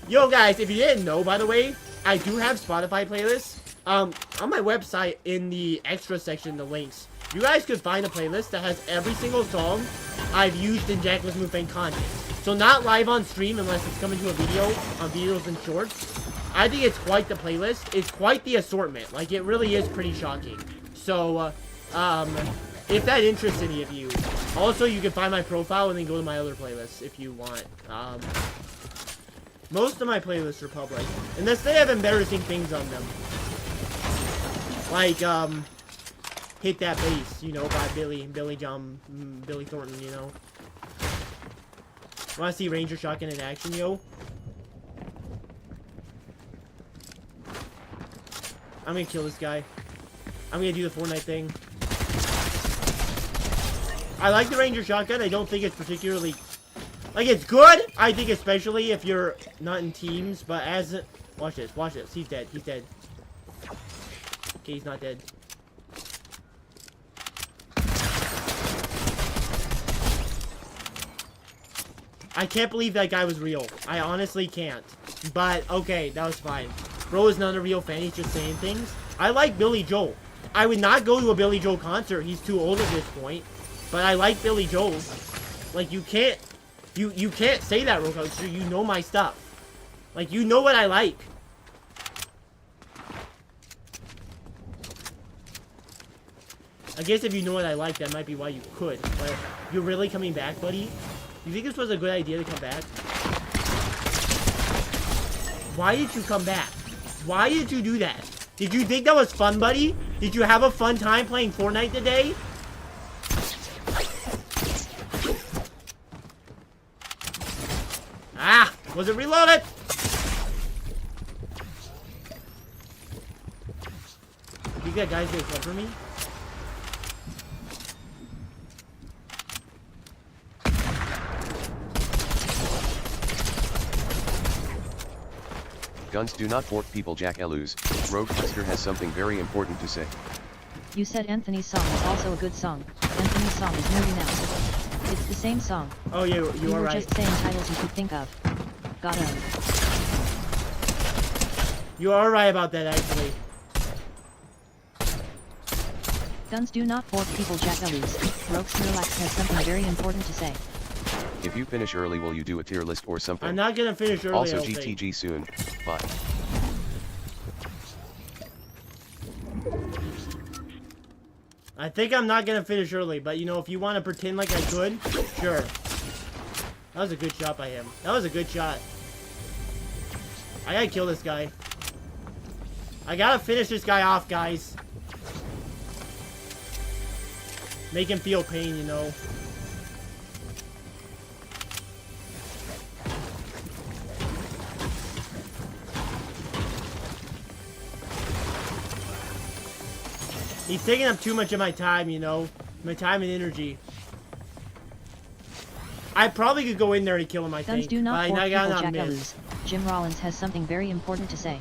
Yo, guys, if you didn't know, by the way, I do have Spotify playlists. On my website, in the extra section, the links, you guys could find a playlist that has every single song I've used in Jackless Movement content. So not live on stream unless it's coming to a video, on videos and shorts. I think it's quite the playlist. It's quite the assortment. Like, it really is pretty shocking. So, if that interests any of you. Also, you can find my profile and then go to my other playlists if you want. Most of my playlists are public. Unless they have embarrassing things on them. Like, Hit That Bass, you know, by Billy Thornton, you know. Wanna see Ranger Shotgun in action, yo? I'm gonna kill this guy. I'm gonna do the Fortnite thing. I like the Ranger Shotgun. I don't think it's particularly... Like, it's good! I think especially if you're not in teams, but as... Watch this. He's dead. Okay, he's not dead. I can't believe that guy was real. I honestly can't. But, okay, that was fine. Bro is not a real fan, he's just saying things. I like Billy Joel. I would not go to a Billy Joel concert, he's too old at this point. But I like Billy Joel. Like, you can't say that, real quick. You know my stuff. Like, you know what I like. I guess if you know what I like, that might be why you could. But you're really coming back, buddy? You think this was a good idea to come back? Why did you come back? Why did you do that? Did you think that was fun, buddy? Did you have a fun time playing Fortnite today? Ah! Was it reloaded? You got guys gonna come for me? Guns do not fork people, Jack Elus. Rogue Buster has something very important to say. You said Anthony's song is also a good song. Anthony's song is moving out. It's the same song. Oh, you are were right. just saying titles you could think of. Got him. You are right about that, actually. Guns do not fork people, Jack Elus. Rogue Snorlax has something very important to say. If you finish early, will you do a tier list or something? I'm not gonna finish early. Also I don't think. GTG soon. Bye. I think I'm not gonna finish early, but you know, if you want to pretend like I could, sure. That was a good shot by him. That was a good shot. I gotta kill this guy. I gotta finish this guy off, guys. Make him feel pain, you know. He's taking up too much of my time, you know. My time and energy. I probably could go in there and kill him, I Guns think. do not but fork I people, gotta not Jack miss. Elus. Jim Rollins has something very important to say.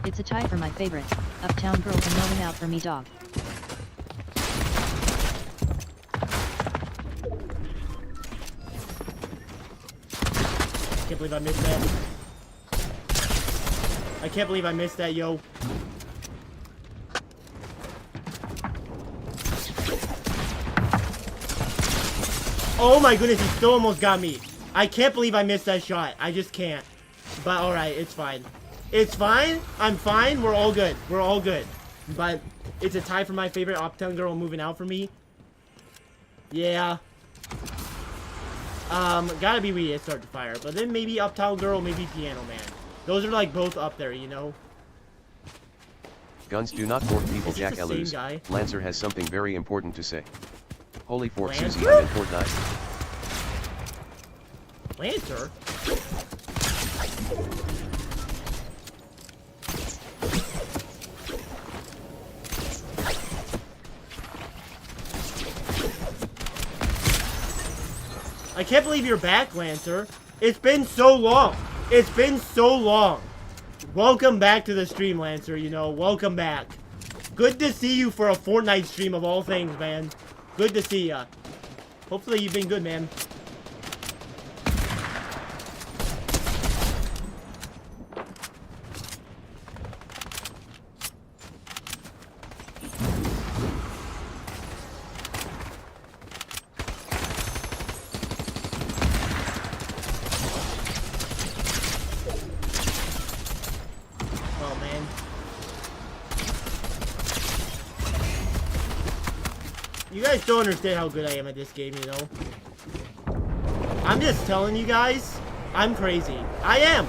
It's a tie for my favorite. Uptown Girl and Moving Out for me, dog. I can't believe I missed that. I can't believe I missed that, yo. Oh my goodness, he still almost got me. I can't believe I missed that shot. I just can't. But alright, it's fine. It's fine. I'm fine. We're all good. We're all good. But it's a tie for my favorite. Uptown Girl moving out for me. Yeah. Gotta be we start to fire. But then maybe Uptown Girl, maybe Piano Man. Those are like both up there, you know? Guns do not fork people, Is it Jack the same Elus. guy? Lancer has something very important to say. Holy fork, Lancer? Susie, I'm in Fortnite. Lancer? I can't believe you're back, Lancer. It's been so long. It's been so long. Welcome back to the stream, Lancer, you know. Welcome back. Good to see you for a Fortnite stream of all things, man. Good to see ya. Hopefully you've been good, man. Oh, man. You guys don't understand how good I am at this game, you know? I'm just telling you guys, I'm crazy. I am!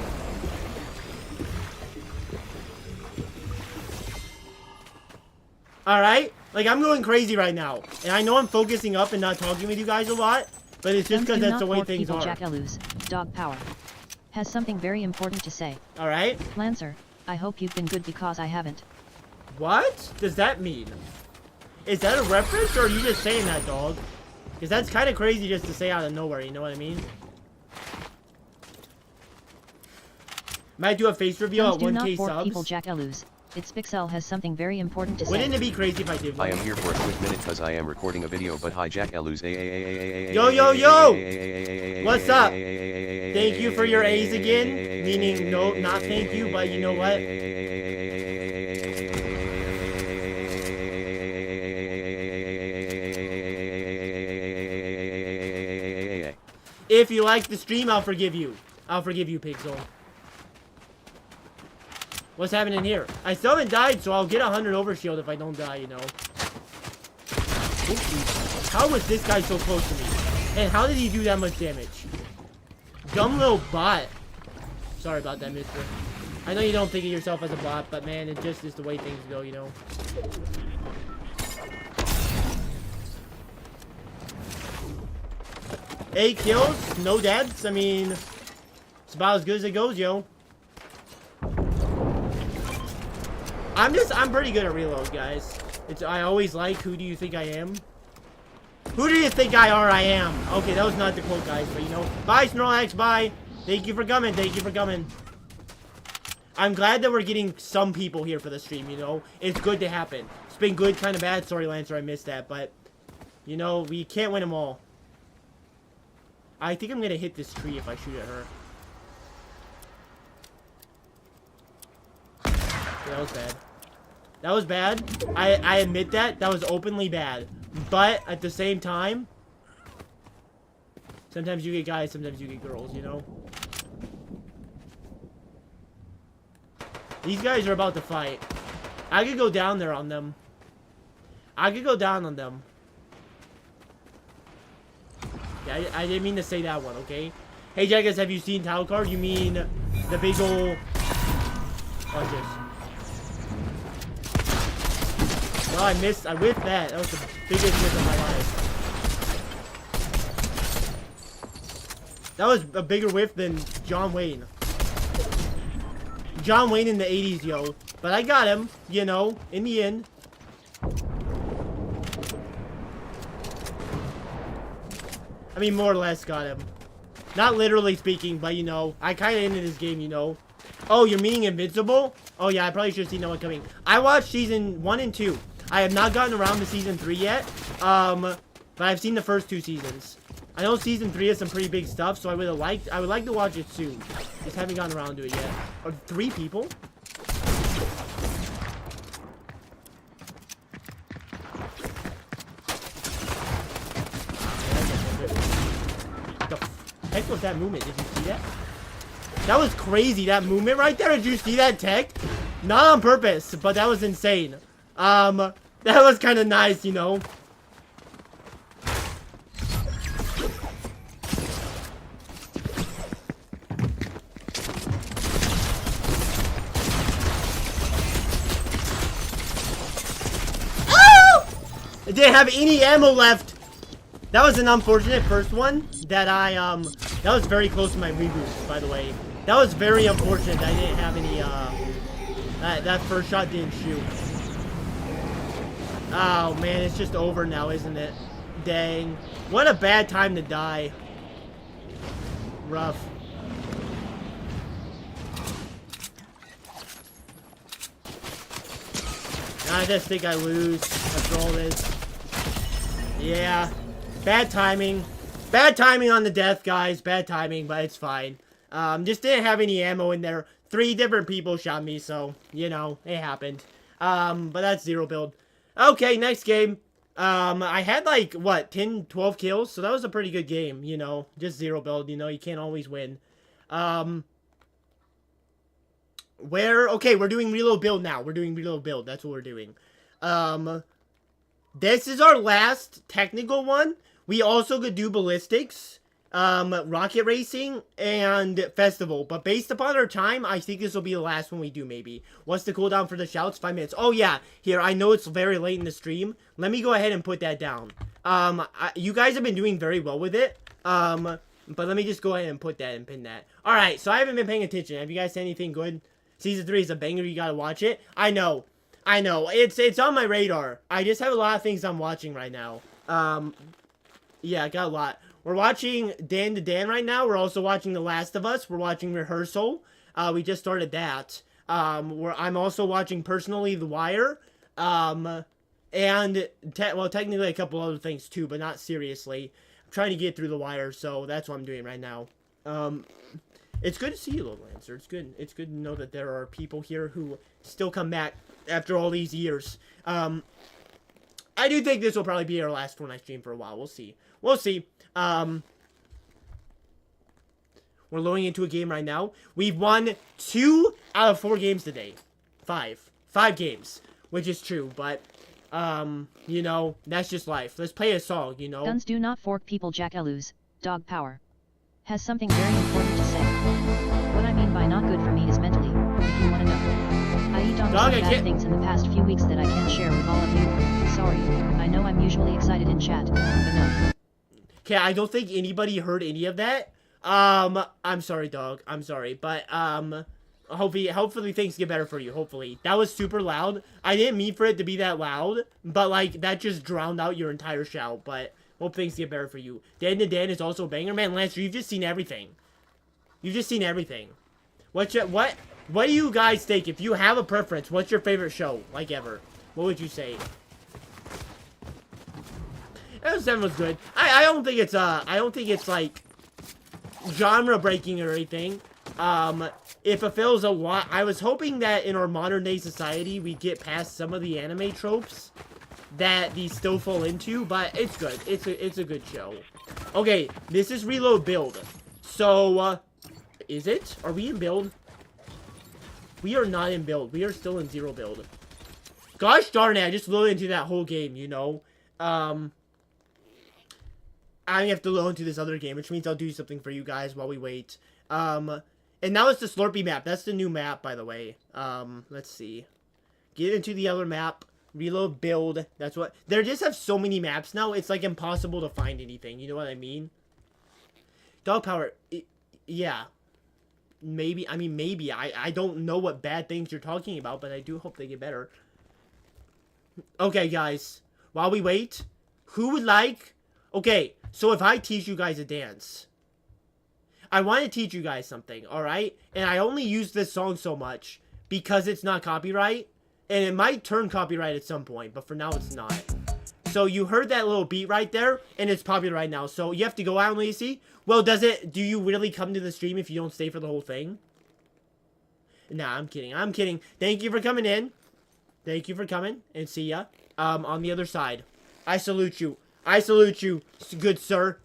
Alright? Like, I'm going crazy right now. And I know I'm focusing up and not talking with you guys a lot, but it's just because Guns do that's not the way fork things people, are. Jack Elus. Dog power. Has something very important to say. Alright? Lancer, I hope you've been good because I haven't. What does that mean? Is that a reference, or are you just saying that, dog? Because that's kind of crazy just to say out of nowhere, you know what I mean? Might do a face reveal Guns at do not 1K fork people, subs. Jack Elus. Its Pixel has something very important to say. Wouldn't it be crazy if I did I one? am here for a quick minute cause I am recording a video, but hi Jack Elus. Yo, yo, yo! What's up? Thank you for your A's again. Meaning, no, not thank you, but you know what? If you like the stream, I'll forgive you. I'll forgive you, Pixel. What's happening here? I still haven't died, so I'll get 100 overshield if I don't die, you know. Oopsie. How was this guy so close to me? And how did he do that much damage? Dumb little bot. Sorry about that, mister. I know you don't think of yourself as a bot, but man, it just is the way things go, you know? 8 kills, no deaths. I mean, it's about as good as it goes, yo. I'm pretty good at reload, guys. I always like, who do you think I am? Who do you think I am? Okay, that was not the quote, guys, but you know. Bye, Snorlax, bye. Thank you for coming, thank you for coming. I'm glad that we're getting some people here for the stream, you know. It's good to happen. It's been good, kind of bad. Sorry, Lancer, I missed that, but, you know, we can't win them all. I think I'm going to hit this tree if I shoot at her. Yeah, that was bad. That was bad. I admit that. That was openly bad. But, at the same time, sometimes you get guys, sometimes you get girls, you know? These guys are about to fight. I could go down there on them. I could go down on them. Yeah, I didn't mean to say that one, okay? Hey, Jaggers, have you seen Title Card? You mean the big ol'... Watch this. No, I whiffed that. That was the biggest whiff of my life. That was a bigger whiff than John Wayne. John Wayne in the 80s, yo. But I got him, you know, in the end. I mean, more or less got him. Not literally speaking, but, you know, I kind of ended this game, you know. Oh, you're meaning Invincible? Oh, yeah, I probably should have seen that one coming. I watched season 1 and 2. I have not gotten around to season 3 yet. But I've seen the first 2 seasons. I know season 3 has some pretty big stuff, so I would like to watch it soon. Just haven't gotten around to it yet. Are 3 people? The heck was that movement? Did you see that? That was crazy, that movement right there. Did you see that tech? Not on purpose, but that was insane. That was kind of nice, you know. I didn't have any ammo left. That was an unfortunate first one that that was very close to my reboot, by the way. That was very unfortunate that I didn't have any, that first shot didn't shoot. Oh, man, it's just over now, isn't it? Dang. What a bad time to die. Rough. I just think I lose after all this. Yeah. Bad timing. Bad timing on the death, guys. Bad timing, but it's fine. Just didn't have any ammo in there. 3 different people shot me, so, you know, it happened. But that's 0 build. Okay, next game. I had like, what, 10, 12 kills? So that was a pretty good game, you know. Just 0 build, you know, you can't always win. Okay, we're doing reload build now. We're doing reload build. That's what we're doing. This is our last technical one. We also could do ballistics, rocket racing, and festival. But based upon our time, I think this will be the last one we do, maybe. What's the cooldown for the shouts? 5 minutes. Oh, yeah. Here, I know it's very late in the stream. Let me go ahead and put that down. You guys have been doing very well with it. But let me just go ahead and put that and pin that. Alright, so I haven't been paying attention. Have you guys said anything good? Season 3 is a banger. You gotta watch it. I know. It's on my radar. I just have a lot of things I'm watching right now. Yeah, I got a lot. We're watching Dan to Dan right now. We're also watching The Last of Us. We're watching Rehearsal. We just started that. I'm also watching personally The Wire. And technically a couple other things too, but not seriously. I'm trying to get through The Wire, so that's what I'm doing right now. It's good to see you, Little Lancer. It's good. It's good to know that there are people here who still come back after all these years. I do think this will probably be our last Fortnite stream for a while. We'll see. We'll see. We're loading into a game right now. We've won 2 out of 4 games today. 5 games, which is true, but You know, that's just life. Let's play a song, you know? Guns do not fork people. Jack Elu's dog power has something very important to say. What I mean by not good for me is mentally, if you want to know. I eat on Dog, some I bad can't- things in the past few weeks that I can't share with all of you. Sorry, I know I'm usually excited in chat, but no. Okay, I don't think anybody heard any of that. I'm sorry, dog. I'm sorry, but, hopefully things get better for you, hopefully. That was super loud. I didn't mean for it to be that loud, but, like, that just drowned out your entire shout, but hope things get better for you. Dan to Dan is also a banger. Man, Lancer, you've just seen everything. You've just seen everything. What do you guys think? If you have a preference, what's your favorite show, like, ever? What would you say? Episode 7 was good. I don't think it's like genre breaking or anything. It fulfills a lot. I was hoping that in our modern day society we get past some of the anime tropes that these still fall into, but it's good. It's a good show. Okay, this is reload build. So is it? Are we in build? We are not in build. We are still in 0 build. Gosh darn it, I just loaded into that whole game, you know? I have to load into this other game, which means I'll do something for you guys while we wait. And now it's the Slurpee map. That's the new map, by the way. Let's see. Get into the other map. Reload, build. That's what... They just have so many maps now, it's, like, impossible to find anything. You know what I mean? Dog power. Yeah. Maybe. I mean, maybe. I don't know what bad things you're talking about, but I do hope they get better. Okay, guys. While we wait, who would like... Okay, so if I teach you guys a dance... I want to teach you guys something, alright? And I only use this song so much because it's not copyright. And it might turn copyright at some point, but for now it's not. So you heard that little beat right there, and it's popular right now. So you have to go out, Lacey. Well, do you really come to the stream if you don't stay for the whole thing? Nah, I'm kidding. I'm kidding. Thank you for coming in. Thank you for coming, and see ya. On the other side. I salute you. I salute you, good sir.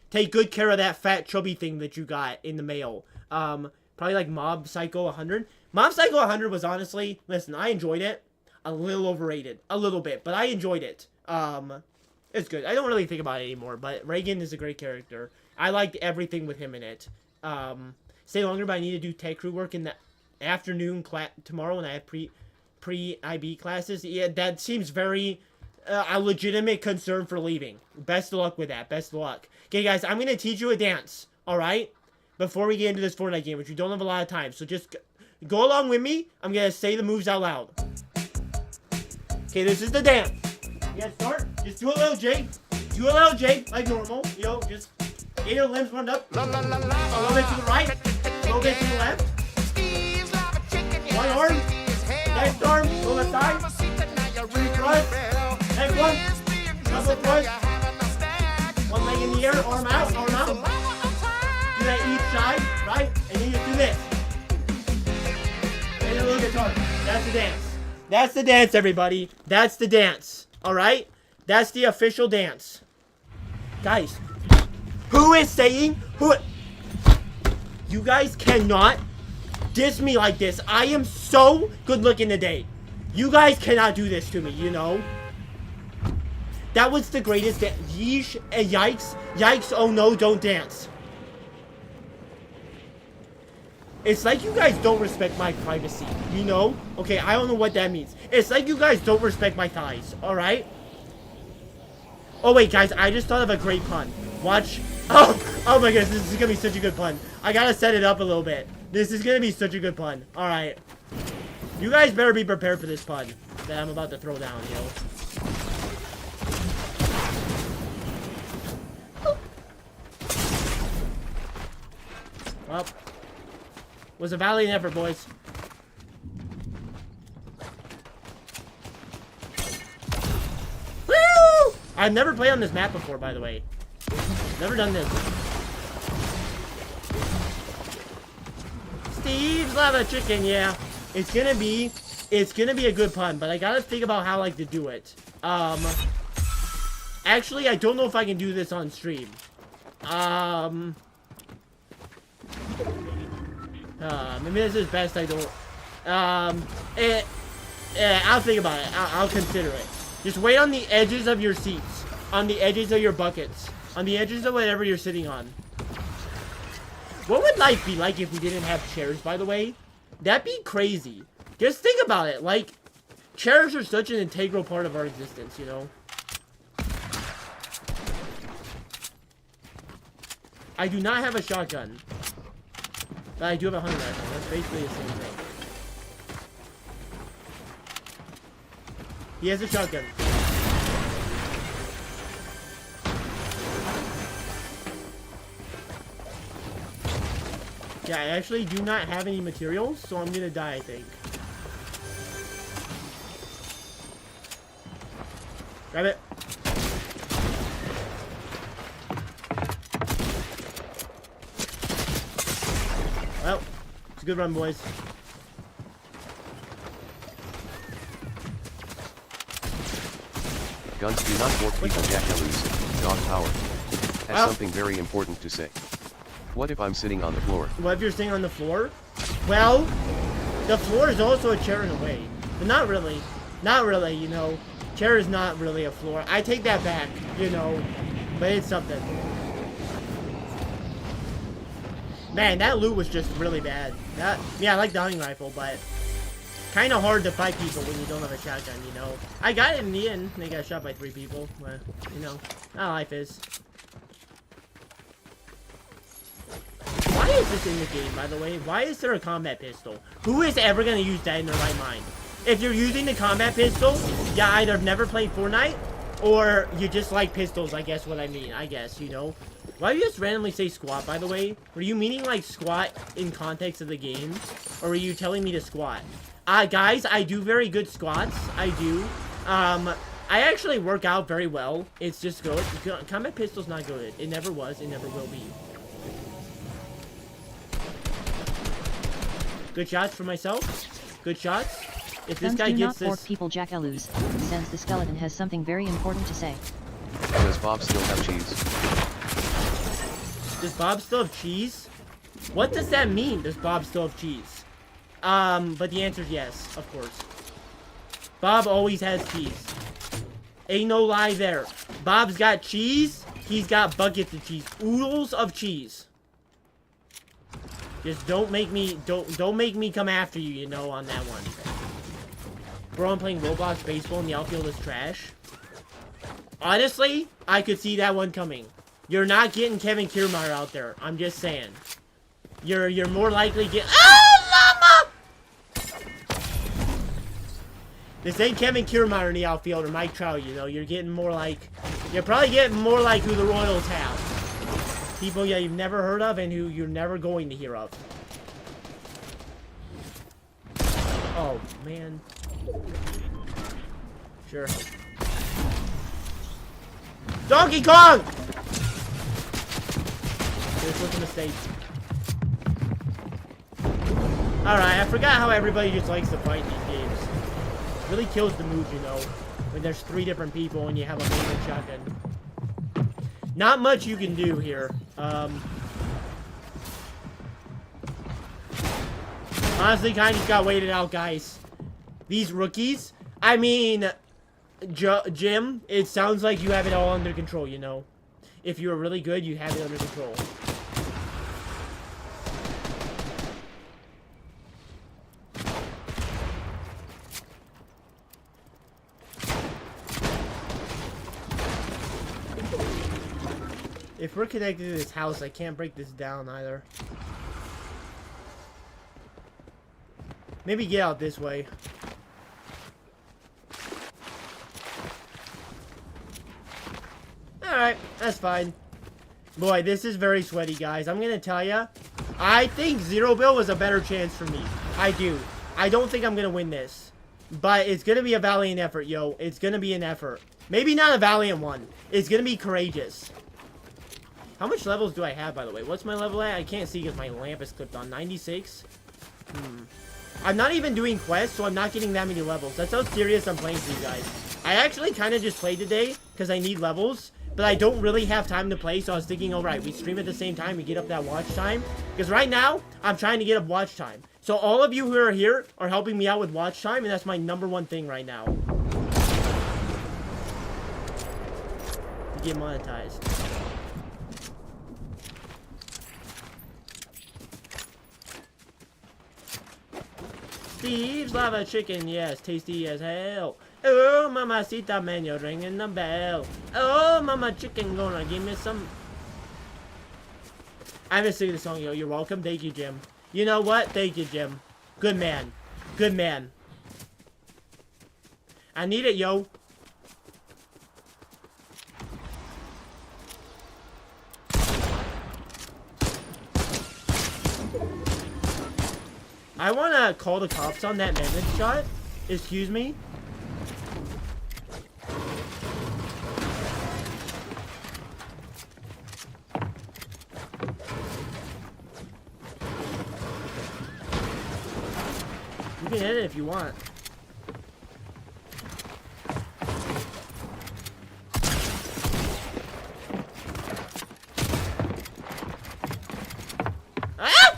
Take good care of that fat chubby thing that you got in the mail. Probably like Mob Psycho 100. Mob Psycho 100 was honestly, listen, I enjoyed it. A little overrated. A little bit, but I enjoyed it. It's good. I don't really think about it anymore, but Reagan is a great character. I liked everything with him in it. Stay longer, but I need to do tech crew work in the afternoon tomorrow when I have pre-IB classes. Yeah, that seems very... a legitimate concern for leaving. Best of luck with that. Best of luck. Okay, guys, I'm going to teach you a dance. Alright? Before we get into this Fortnite game, which we don't have a lot of time. So just go along with me. I'm going to say the moves out loud. Okay, this is the dance. You gotta start. Just do a little jig. Do a little jig like normal. You know, just get your limbs warmed up. A little bit to the right. A little bit to the left. One arm. Next arm. Go to the side. Three thrust. Next one. Double thrust. One leg in the air. Arm out. Arm out. Do that each side. Right? And then you do this. And a little guitar. That's the dance. That's the dance, everybody. That's the dance. Alright? That's the official dance. Guys. Who is saying... You guys cannot diss me like this. I am so good looking today. You guys cannot do this to me, you know? That was the greatest dance. Yeesh, yikes, yikes, oh no, don't dance. It's like you guys don't respect my privacy, you know? Okay, I don't know what that means. It's like you guys don't respect my thighs, alright? Oh wait, guys, I just thought of a great pun. Watch. Oh my goodness, this is gonna be such a good pun. I gotta set it up a little bit. This is gonna be such a good pun. Alright. You guys better be prepared for this pun that I'm about to throw down, yo. Well, was a valiant effort, boys. Woo! I've never played on this map before, by the way. Never done this. Steve's Lava Chicken, yeah. It's gonna be a good pun, but I gotta think about how I like to do it. Actually, I don't know if I can do this on stream. Maybe this is best I don't. I'll think about it. I'll consider it. Just wait on the edges of your seats. On the edges of your buckets. On the edges of whatever you're sitting on. What would life be like if we didn't have chairs, by the way? That'd be crazy. Just think about it. Like, chairs are such an integral part of our existence, you know? I do not have a shotgun. But I do have a hunting rifle. That's basically the same thing. He has a shotgun. Yeah, I actually do not have any materials, so I'm gonna die, I think. Grab it. Well, it's a good run, boys. Guns do not fork people, jackalus. Dog power. Has Well, something very important to say. What if I'm sitting on the floor? what if you're sitting on the floor? Well, the floor is also a chair in a way. But not really. Not really, you know. Chair is not really a floor. I take that back, you know. But it's something. Man, that loot was just really bad. Yeah, I like the hunting rifle, but kind of hard to fight people when you don't have a shotgun, you know. I got it in the end. They got shot by 3 people. But, you know, how life is. Why is this in the game, by the way? Why is there a combat pistol? Who is ever going to use that in their right mind? If you're using the combat pistol, you either never played Fortnite, or you just like pistols, I guess what I mean. I guess, you know. Why do you just randomly say squat, by the way? Were you meaning, like, squat in context of the game? Or were you telling me to squat? Guys, I do very good squats. I do. I actually work out very well. It's just good. Combat pistol's not good. It never was. It never will be. Good shots for myself. Good shots. If this Guns guy do gets not fork this... people, jackalus. Since the skeleton has something very important to say. Does Bob still have cheese? Does Bob still have cheese? What does that mean, does Bob still have cheese? But the answer is yes, of course. Bob always has cheese. Ain't no lie there. Bob's got cheese. He's got buckets of cheese. Oodles of cheese. Just don't make me come after you, you know, on that one. Bro, I'm playing Roblox baseball and the outfield is trash. Honestly, I could see that one coming. You're not getting Kevin Kiermaier out there. I'm just saying. You're more likely get. Oh, llama! This ain't Kevin Kiermaier in the outfield or Mike Trout. You know, you're getting more like. You're probably getting more like who the Royals have. People you've never heard of and who you're never going to hear of. Oh man. Sure. Donkey Kong! This was a mistake. Alright, I forgot how everybody just likes to fight in these games. It really kills the mood, you know, when there's 3 different people and you have a main shotgun. Not much you can do here. Honestly, kind of just got waited out, guys. These rookies, I mean, Jim, it sounds like you have it all under control, you know. If you're really good, you have it under control. If we're connected to this house, I can't break this down either. Maybe get out this way. Alright, that's fine. Boy, this is very sweaty, guys. I'm gonna tell ya, I think Zero Bill was a better chance for me. I do. I don't think I'm gonna win this. But it's gonna be a valiant effort, yo. It's gonna be an effort. Maybe not a valiant one. It's gonna be courageous. How much levels do I have, by the way? What's my level at? I can't see because my lamp is clipped on. 96? I'm not even doing quests, so I'm not getting that many levels. That's how serious I'm playing for you guys. I actually kind of just played today because I need levels, but I don't really have time to play, so I was thinking, alright, we stream at the same time, we get up that watch time. Because right now, I'm trying to get up watch time. So all of you who are here are helping me out with watch time, and that's my #1 thing right now. get monetized. Steve's lava chicken, yes, tasty as hell. Oh, mamacita, man, you're ringing the bell. Oh, mama chicken, gonna give me some. I'm just singing the song, yo. You're welcome. Thank you, Jim. You know what? Thank you, Jim. Good man. Good man. I need it, yo. I wanna call the cops on that man shot. Excuse me? You can hit it if you want. Ah!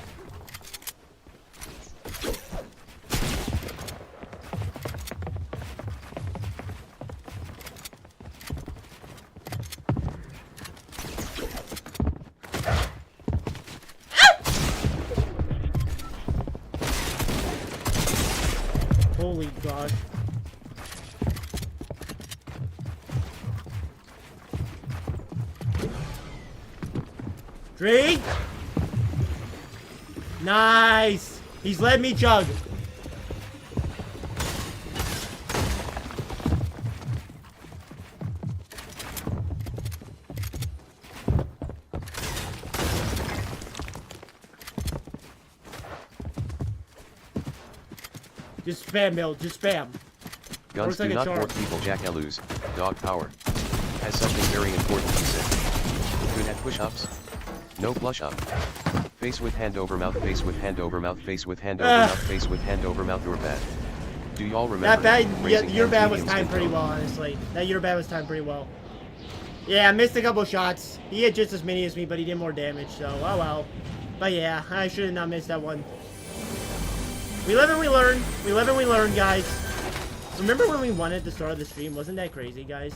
Holy gosh. Drink! Nice! He's let me chug. Just spam, Mill. Just spam. Guns Like do a not charm. fork people, Jackalus. Dog power. Has something very important to say. Good at push-ups. No flush up. Face with hand over mouth, face with hand over mouth, face with hand over mouth, face with hand over mouth, you're bad. Do y'all remember? That bad, yeah, raising your hand bad was mediums timed pretty control? well, honestly. That your bad was timed pretty well. Yeah, I missed a couple shots. He had just as many as me, but he did more damage, so oh well. But yeah, I should have not missed that one. We live and we learn. We live and we learn, guys. Remember when we won at the start of the stream? Wasn't that crazy, guys?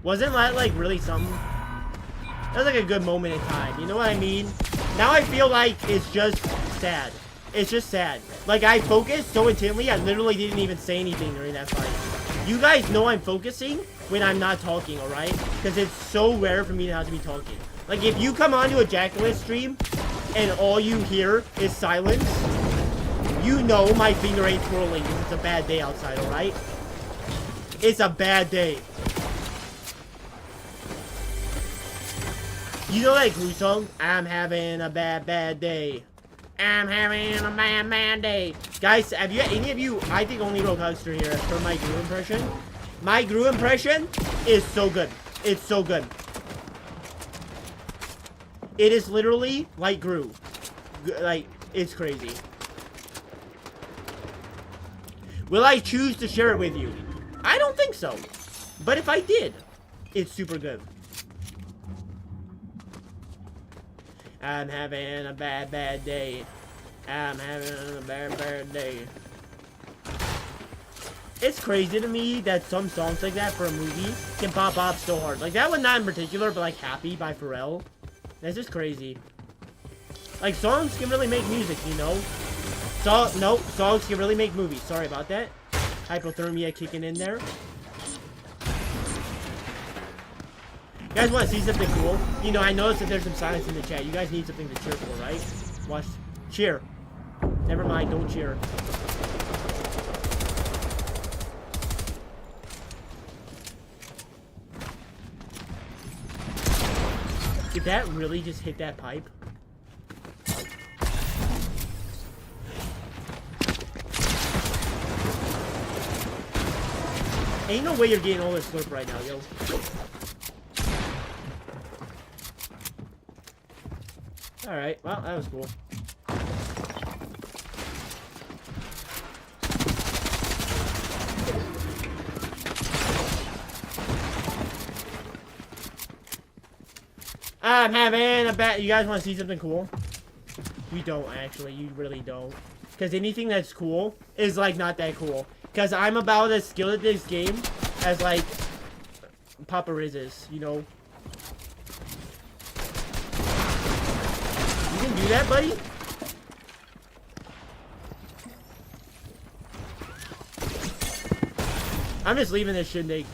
Wasn't that, like, really something? That was, like, a good moment in time. You know what I mean? Now I feel like it's just sad. It's just sad. Like, I focused so intently, I literally didn't even say anything during that fight. You guys know I'm focusing when I'm not talking, alright? Because it's so rare for me not to be talking. Like, if you come onto a Jackalus stream and all you hear is silence, you know my finger ain't twirling because it's a bad day outside, alright? It's a bad day. You know that Gru song? I'm having a bad day. I'm having a bad day. Guys, have you, any of you, I think only Rogue Huckster here has heard my Gru impression. My Gru impression is so good. It's so good. It is literally like Gru. Like, it's crazy. Will I choose to share it with you? I don't think so. But if I did, it's super good. I'm having a bad day. I'm having a bad day. It's crazy to me that some songs like that for a movie can pop off so hard. Like that one not in particular, but like Happy by Pharrell. That's just crazy. Like songs can really make music, you know? No, songs can really make movies. Sorry about that. Hypothermia kicking in there. You guys want to see something cool? You know, I noticed that there's some silence in the chat. You guys need something to cheer for, right? Watch. Cheer. Never mind, don't cheer. Did that really just hit that pipe? Ain't no way you're getting all this slurp right now, yo. Alright, well, that was cool. I'm having a bad... You guys want to see something cool? You don't, actually. You really don't. Because anything that's cool is, like, not that cool. Because I'm about as skilled at this game as, like, Papa Riz is, you know? You can do that, buddy? I'm just leaving this shindig.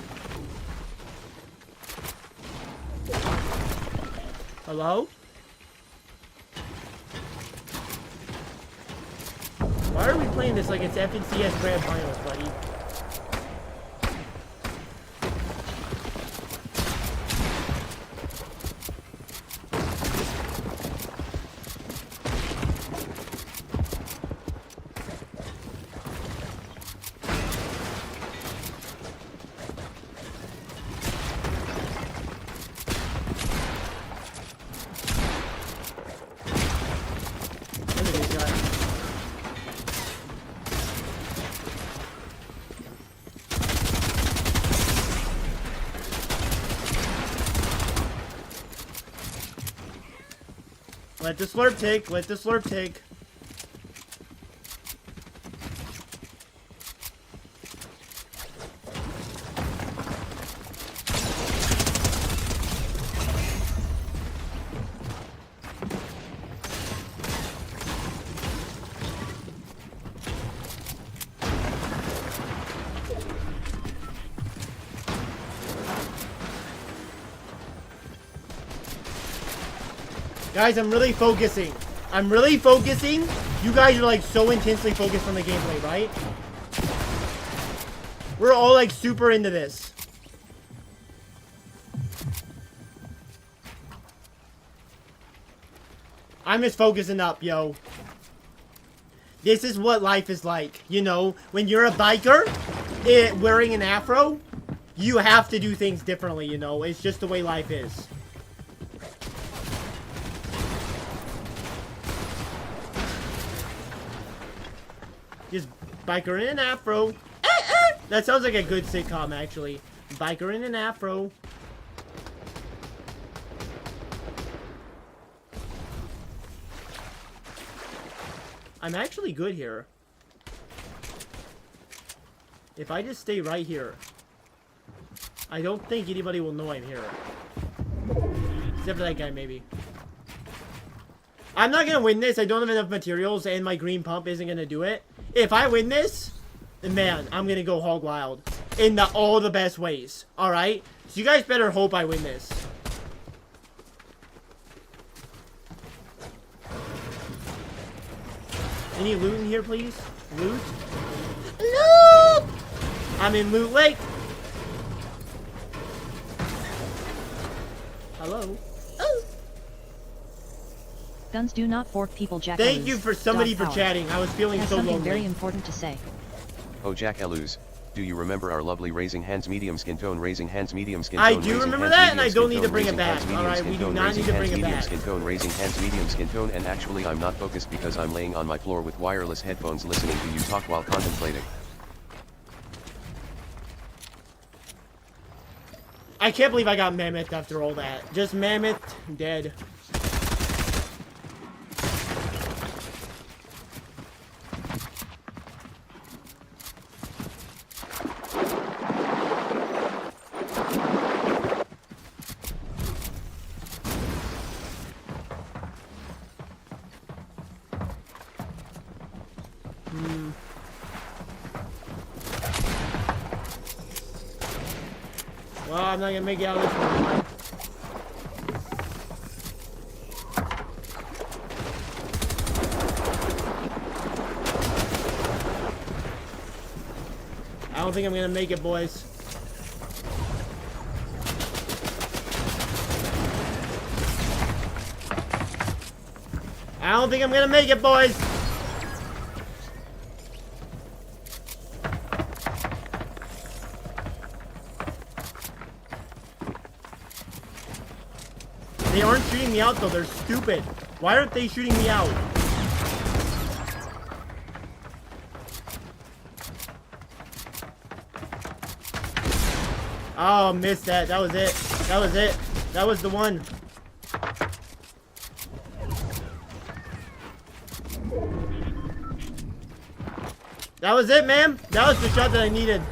Hello? Why are we playing this like it's FNCS Grand Finals, buddy? Look at this guy. Let the slurp take. Let the slurp take. Guys, I'm really focusing. I'm really focusing. You guys are like so intensely focused on the gameplay, right? We're all like super into this. I'm just focusing up, yo. This is what life is like. You know, when you're a biker, wearing an afro, you have to do things differently, you know? It's just the way life is. Just biker in an afro. That sounds like a good sitcom, actually. Biker in an afro. I'm actually good here. If I just stay right here, I don't think anybody will know I'm here. Except for that guy, maybe. I'm not gonna win this. I don't have enough materials, and my green pump isn't gonna do it. If I win this, then man, I'm gonna go hog wild in all the best ways. All right, so you guys better hope I win this. Any loot in here, please? Loot? Loot! I'm in Loot Lake. Hello. Oh. Guns do not fork people, Jack. Thank you for somebody for chatting. I was feeling Has so something lonely. very important to say. Oh Jack Eluz, do you remember our lovely raising hands medium skin tone raising hands medium skin tone? I do remember that, and I don't need to bring it back. Alright, we do not need to bring it back. Skin tone raising hands medium skin tone, and actually I'm not focused because I'm laying on my floor with wireless headphones listening to you talk while contemplating. I can't believe I got Mammoth after all that. Just Mammoth, dead. Well, I'm not gonna make it out of this one. I don't think I'm gonna make it, boys. I don't think I'm gonna make it, boys. They aren't shooting me out, though. They're stupid. Why aren't they shooting me out? Oh, missed that. That was it. That was it. That was the one. That was it, man. That was the shot that I needed.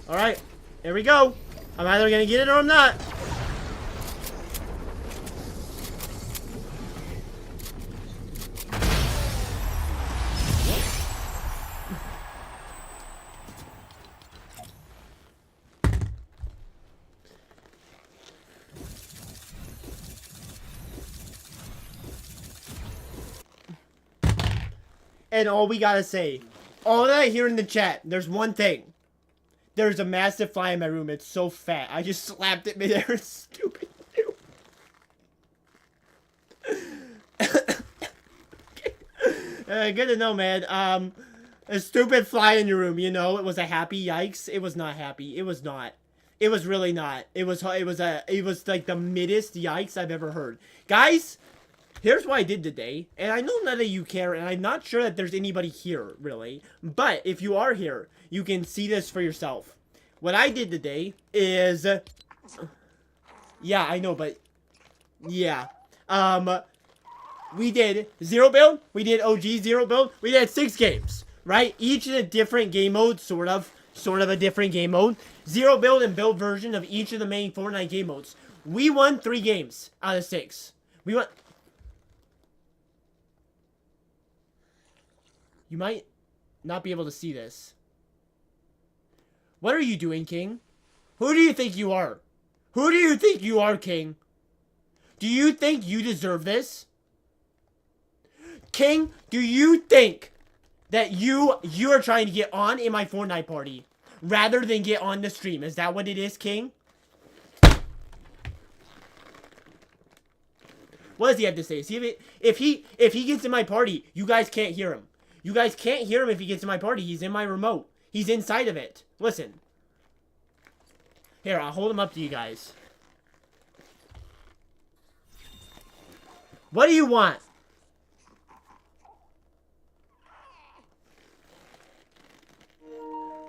Alright. Here we go. I'm either gonna get it or I'm not. And all we gotta say, all that I hear in the chat, there's one thing. There's a massive fly in my room. It's so fat. I just slapped it midair. It's stupid. Good to know, man. A stupid fly in your room, you know? It was a happy yikes. It was not happy. It was not. It was really not. It was like the middest yikes I've ever heard. Guys, here's what I did today, and I know none of you care, and I'm not sure that there's anybody here, really. But if you are here, you can see this for yourself. What I did today is... Yeah, I know, but... Yeah. We did 0 build, we did OG 0 build, we did 6 games, right? Each in a different game mode, sort of a different game mode. 0 build and build version of each of the main Fortnite game modes. We won 3 games out of 6. We won... You might not be able to see this. What are you doing, King? Who do you think you are? Who do you think you are, King? Do you think you deserve this? King, do you think that you are trying to get on in my Fortnite party rather than get on the stream? Is that what it is, King? What does he have to say? See if he gets in my party, you guys can't hear him. You guys can't hear him if he gets in my party. He's in my remote. He's inside of it. Listen. Here, I'll hold him up to you guys. What do you want?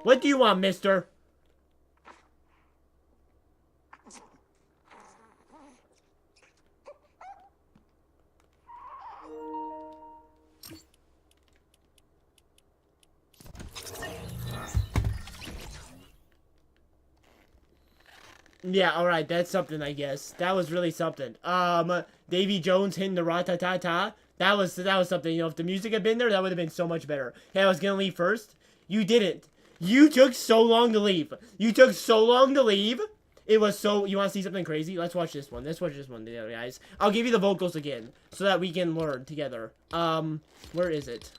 What do you want, mister? Yeah, alright, that's something, I guess. That was really something. Davy Jones hitting the rat-ta-ta-ta. That was something. You know, if the music had been there, that would have been so much better. Hey, I was gonna leave first. You didn't. You took so long to leave. You took so long to leave. It was so... You want to see something crazy? Let's watch this one. Let's watch this one together, guys. I'll give you the vocals again, so that we can learn together. Where is it?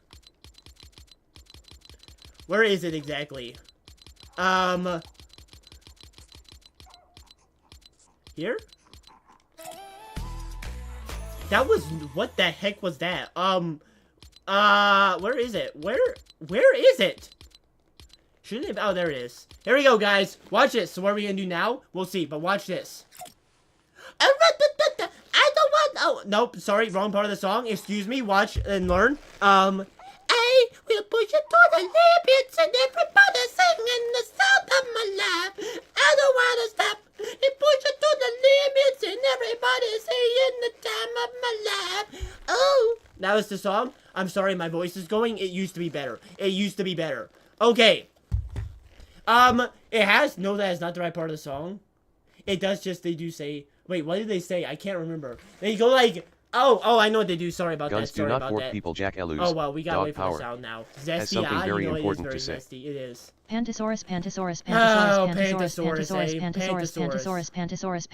Where is it exactly? Here? That was... What the heck was that? Where is it? Where is it? Shouldn't it... Oh, there it is. Here we go, guys. Watch this. So what are we gonna do now? We'll see, but watch this. I don't want... Oh, nope. Sorry, wrong part of the song. Excuse me. Watch and learn. I will push it to the limits and everybody singing the sound of my life. I don't wanna stop. It push it to the limits and everybody saying the time of my life. Oh. That was the song. I'm sorry, my voice is going. It used to be better. It used to be better. Okay. It has... No, that is not the right part of the song. It does just... They do say... Wait, what did they say? I can't remember. They go like... Oh, I know what they do. Sorry about Guns that. Sorry do about not fork that. people, Jack Elus. Oh, well, we gotta Dog wait for power. the sound now. Has Zesty, something very you know important it to is say. very zesty. It is. Pantosaurus, Pantosaurus, Oh, Pantosaurus, Pantosaurus, Pantosaurus, Pantosaurus, Pantosaurus, Pantosaurus,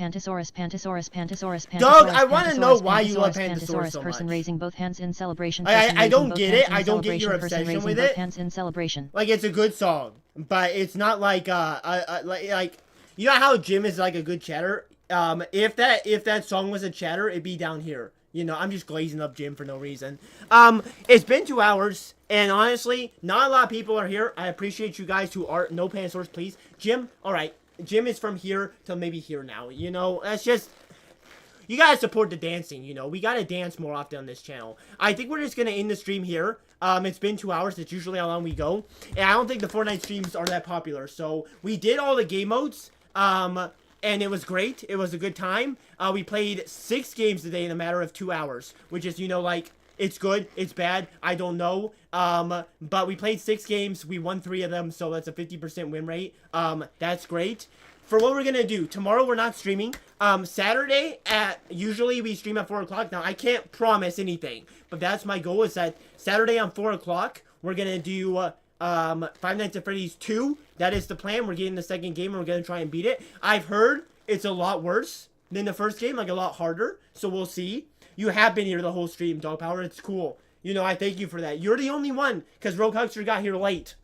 Pantosaurus, Pantosaurus, Pantosaurus. Doug, I want to know why you love Pantosaurus Pantosaurus so person much. raising both hands in celebration. I don't get it. I don't get your obsession with it. Hands in celebration. Like, it's a good song, but it's not like, like, you know how Jim is like a good chatter? If that song was a chatter, it'd be down here. You know, I'm just glazing up Jim for no reason. It's been 2 hours, and honestly, not a lot of people are here. I appreciate you guys who are... No Pantosaurus, please. Jim, alright. Jim is from here to maybe here now. You know, that's just... You gotta support the dancing, you know. We gotta dance more often on this channel. I think we're just gonna end the stream here. It's been 2 hours. That's usually how long we go. And I don't think the Fortnite streams are that popular. So, we did all the game modes. And it was great. It was a good time. We played 6 games today in a matter of 2 hours. Which is, you know, like, It's good. It's bad. I don't know. But we played 6 games. We won 3 of them, so that's a 50% win rate. That's great. For what we're going to do, tomorrow we're not streaming. Saturday, usually we stream at 4 o'clock. Now, I can't promise anything, but that's my goal, is that Saturday on 4 o'clock, we're going to do Five Nights at Freddy's 2. That is the plan. We're getting the second game, and we're going to try and beat it. I've heard it's a lot worse than the first game, like a lot harder, so we'll see. You have been here the whole stream, Dog Power. It's cool. You know, I thank you for that. You're the only one, because Rogue Huckster got here late.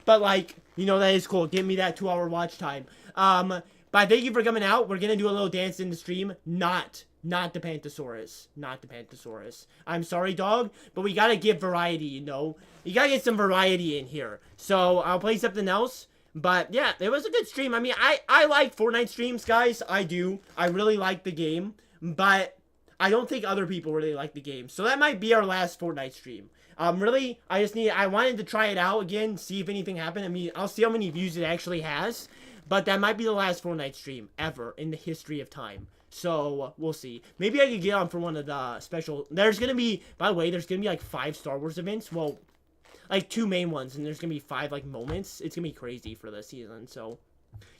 But, like, you know, that is cool. Give me that 2-hour watch time. But thank you for coming out. We're going to do a little dance in the stream. Not the Pantosaurus. Not the Pantosaurus. I'm sorry, dog, but we got to give variety, you know. You got to get some variety in here. So, I'll play something else. But, yeah, it was a good stream. I mean, I like Fortnite streams, guys. I do. I really like the game. But I don't think other people really like the game. So, that might be our last Fortnite stream. Really, I wanted to try it out again, see if anything happened. I mean, I'll see how many views it actually has. But that might be the last Fortnite stream ever in the history of time. So, we'll see. Maybe I could get on for one of the special... There's going to be... By the way, there's going to be like 5 Star Wars events. Well, like 2 main ones. And there's going to be 5 like moments. It's going to be crazy for the season. So,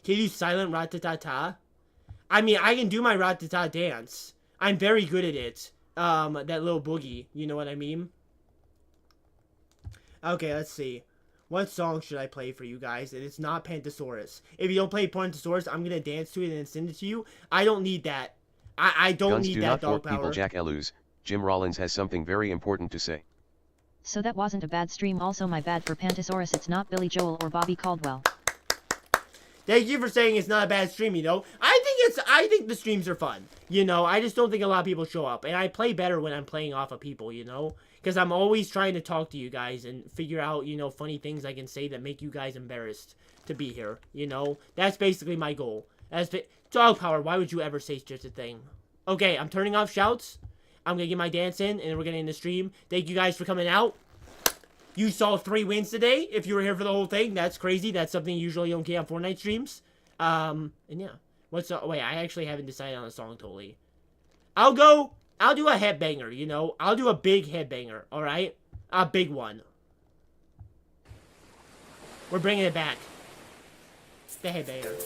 can you do silent rat-ta-ta-ta? I mean, I can do my rat-ta-ta dance. I'm very good at it. That little boogie. You know what I mean? Okay, let's see. What song should I play for you guys? And it's not Pantosaurus. If you don't play Pantosaurus, I'm gonna dance to it and send it to you. I don't need that. I don't Guns need do that, not dog fork power. people, Jack Elus. Jim Rollins has something very important to say. So that wasn't a bad stream. Also my bad for Pantosaurus. It's not Billy Joel or Bobby Caldwell. Thank you for saying it's not a bad stream, you know. I think the streams are fun. You know, I just don't think a lot of people show up. And I play better when I'm playing off of people, you know. Because I'm always trying to talk to you guys and figure out, you know, funny things I can say that make you guys embarrassed to be here. You know, that's basically my goal. Dog Power, why would you ever say such a thing? Okay, I'm turning off shouts. I'm going to get my dance in, and then we're getting in the stream. Thank you guys for coming out. You saw 3 wins today. If you were here for the whole thing, that's crazy. That's something you usually don't get on Fortnite streams. And yeah. Wait, I actually haven't decided on a song totally. I'll do a headbanger, you know? I'll do a big headbanger, alright? A big one. We're bringing it back. The headbanger.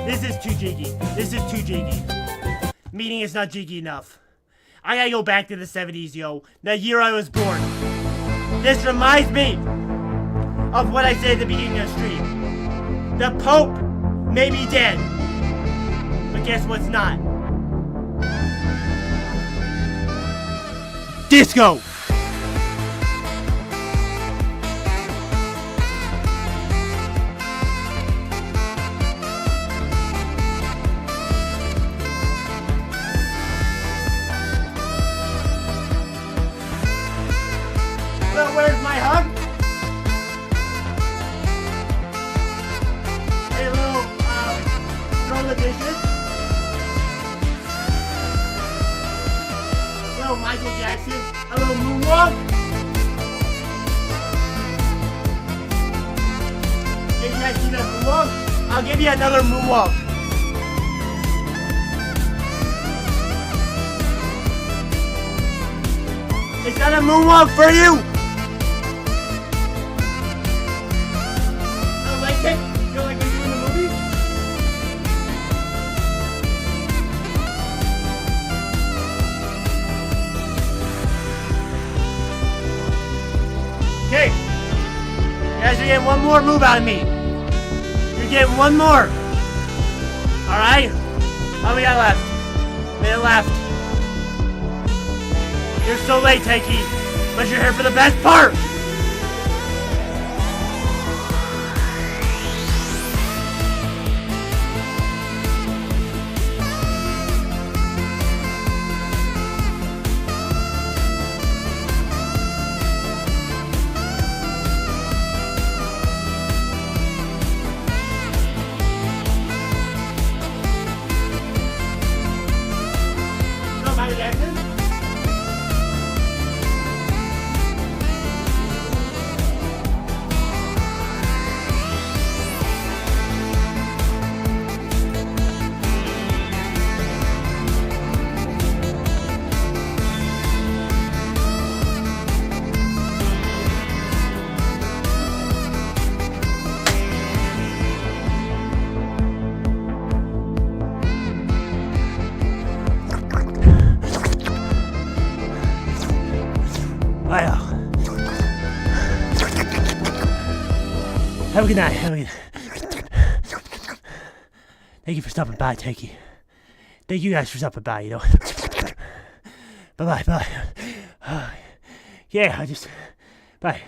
This is too jiggy. This is too jiggy. Meaning it's not jiggy enough. I gotta go back to the 70s, yo. The year I was born. This reminds me of what I said at the beginning of the stream. The Pope may be dead. But guess what's not? Disco! Well, where's my hug? Hey, little, throw the dishes. Little Michael Jackson. A little moonwalk. Hey, you guys see that moonwalk? I'll give you another moonwalk. Is that a moonwalk for you? A leg kick? You feel like you're doing the movie? Okay. You guys are getting one more move out of me. You're getting one more. Alright? How we got left? Minute left. You're so late, Takey. But you're here for the best part. Michael Jackson? Wow. Have a good night. Have a good night. Thank you for stopping by, Takey. Thank you guys for stopping by, you know. Bye-bye, bye. Yeah, bye.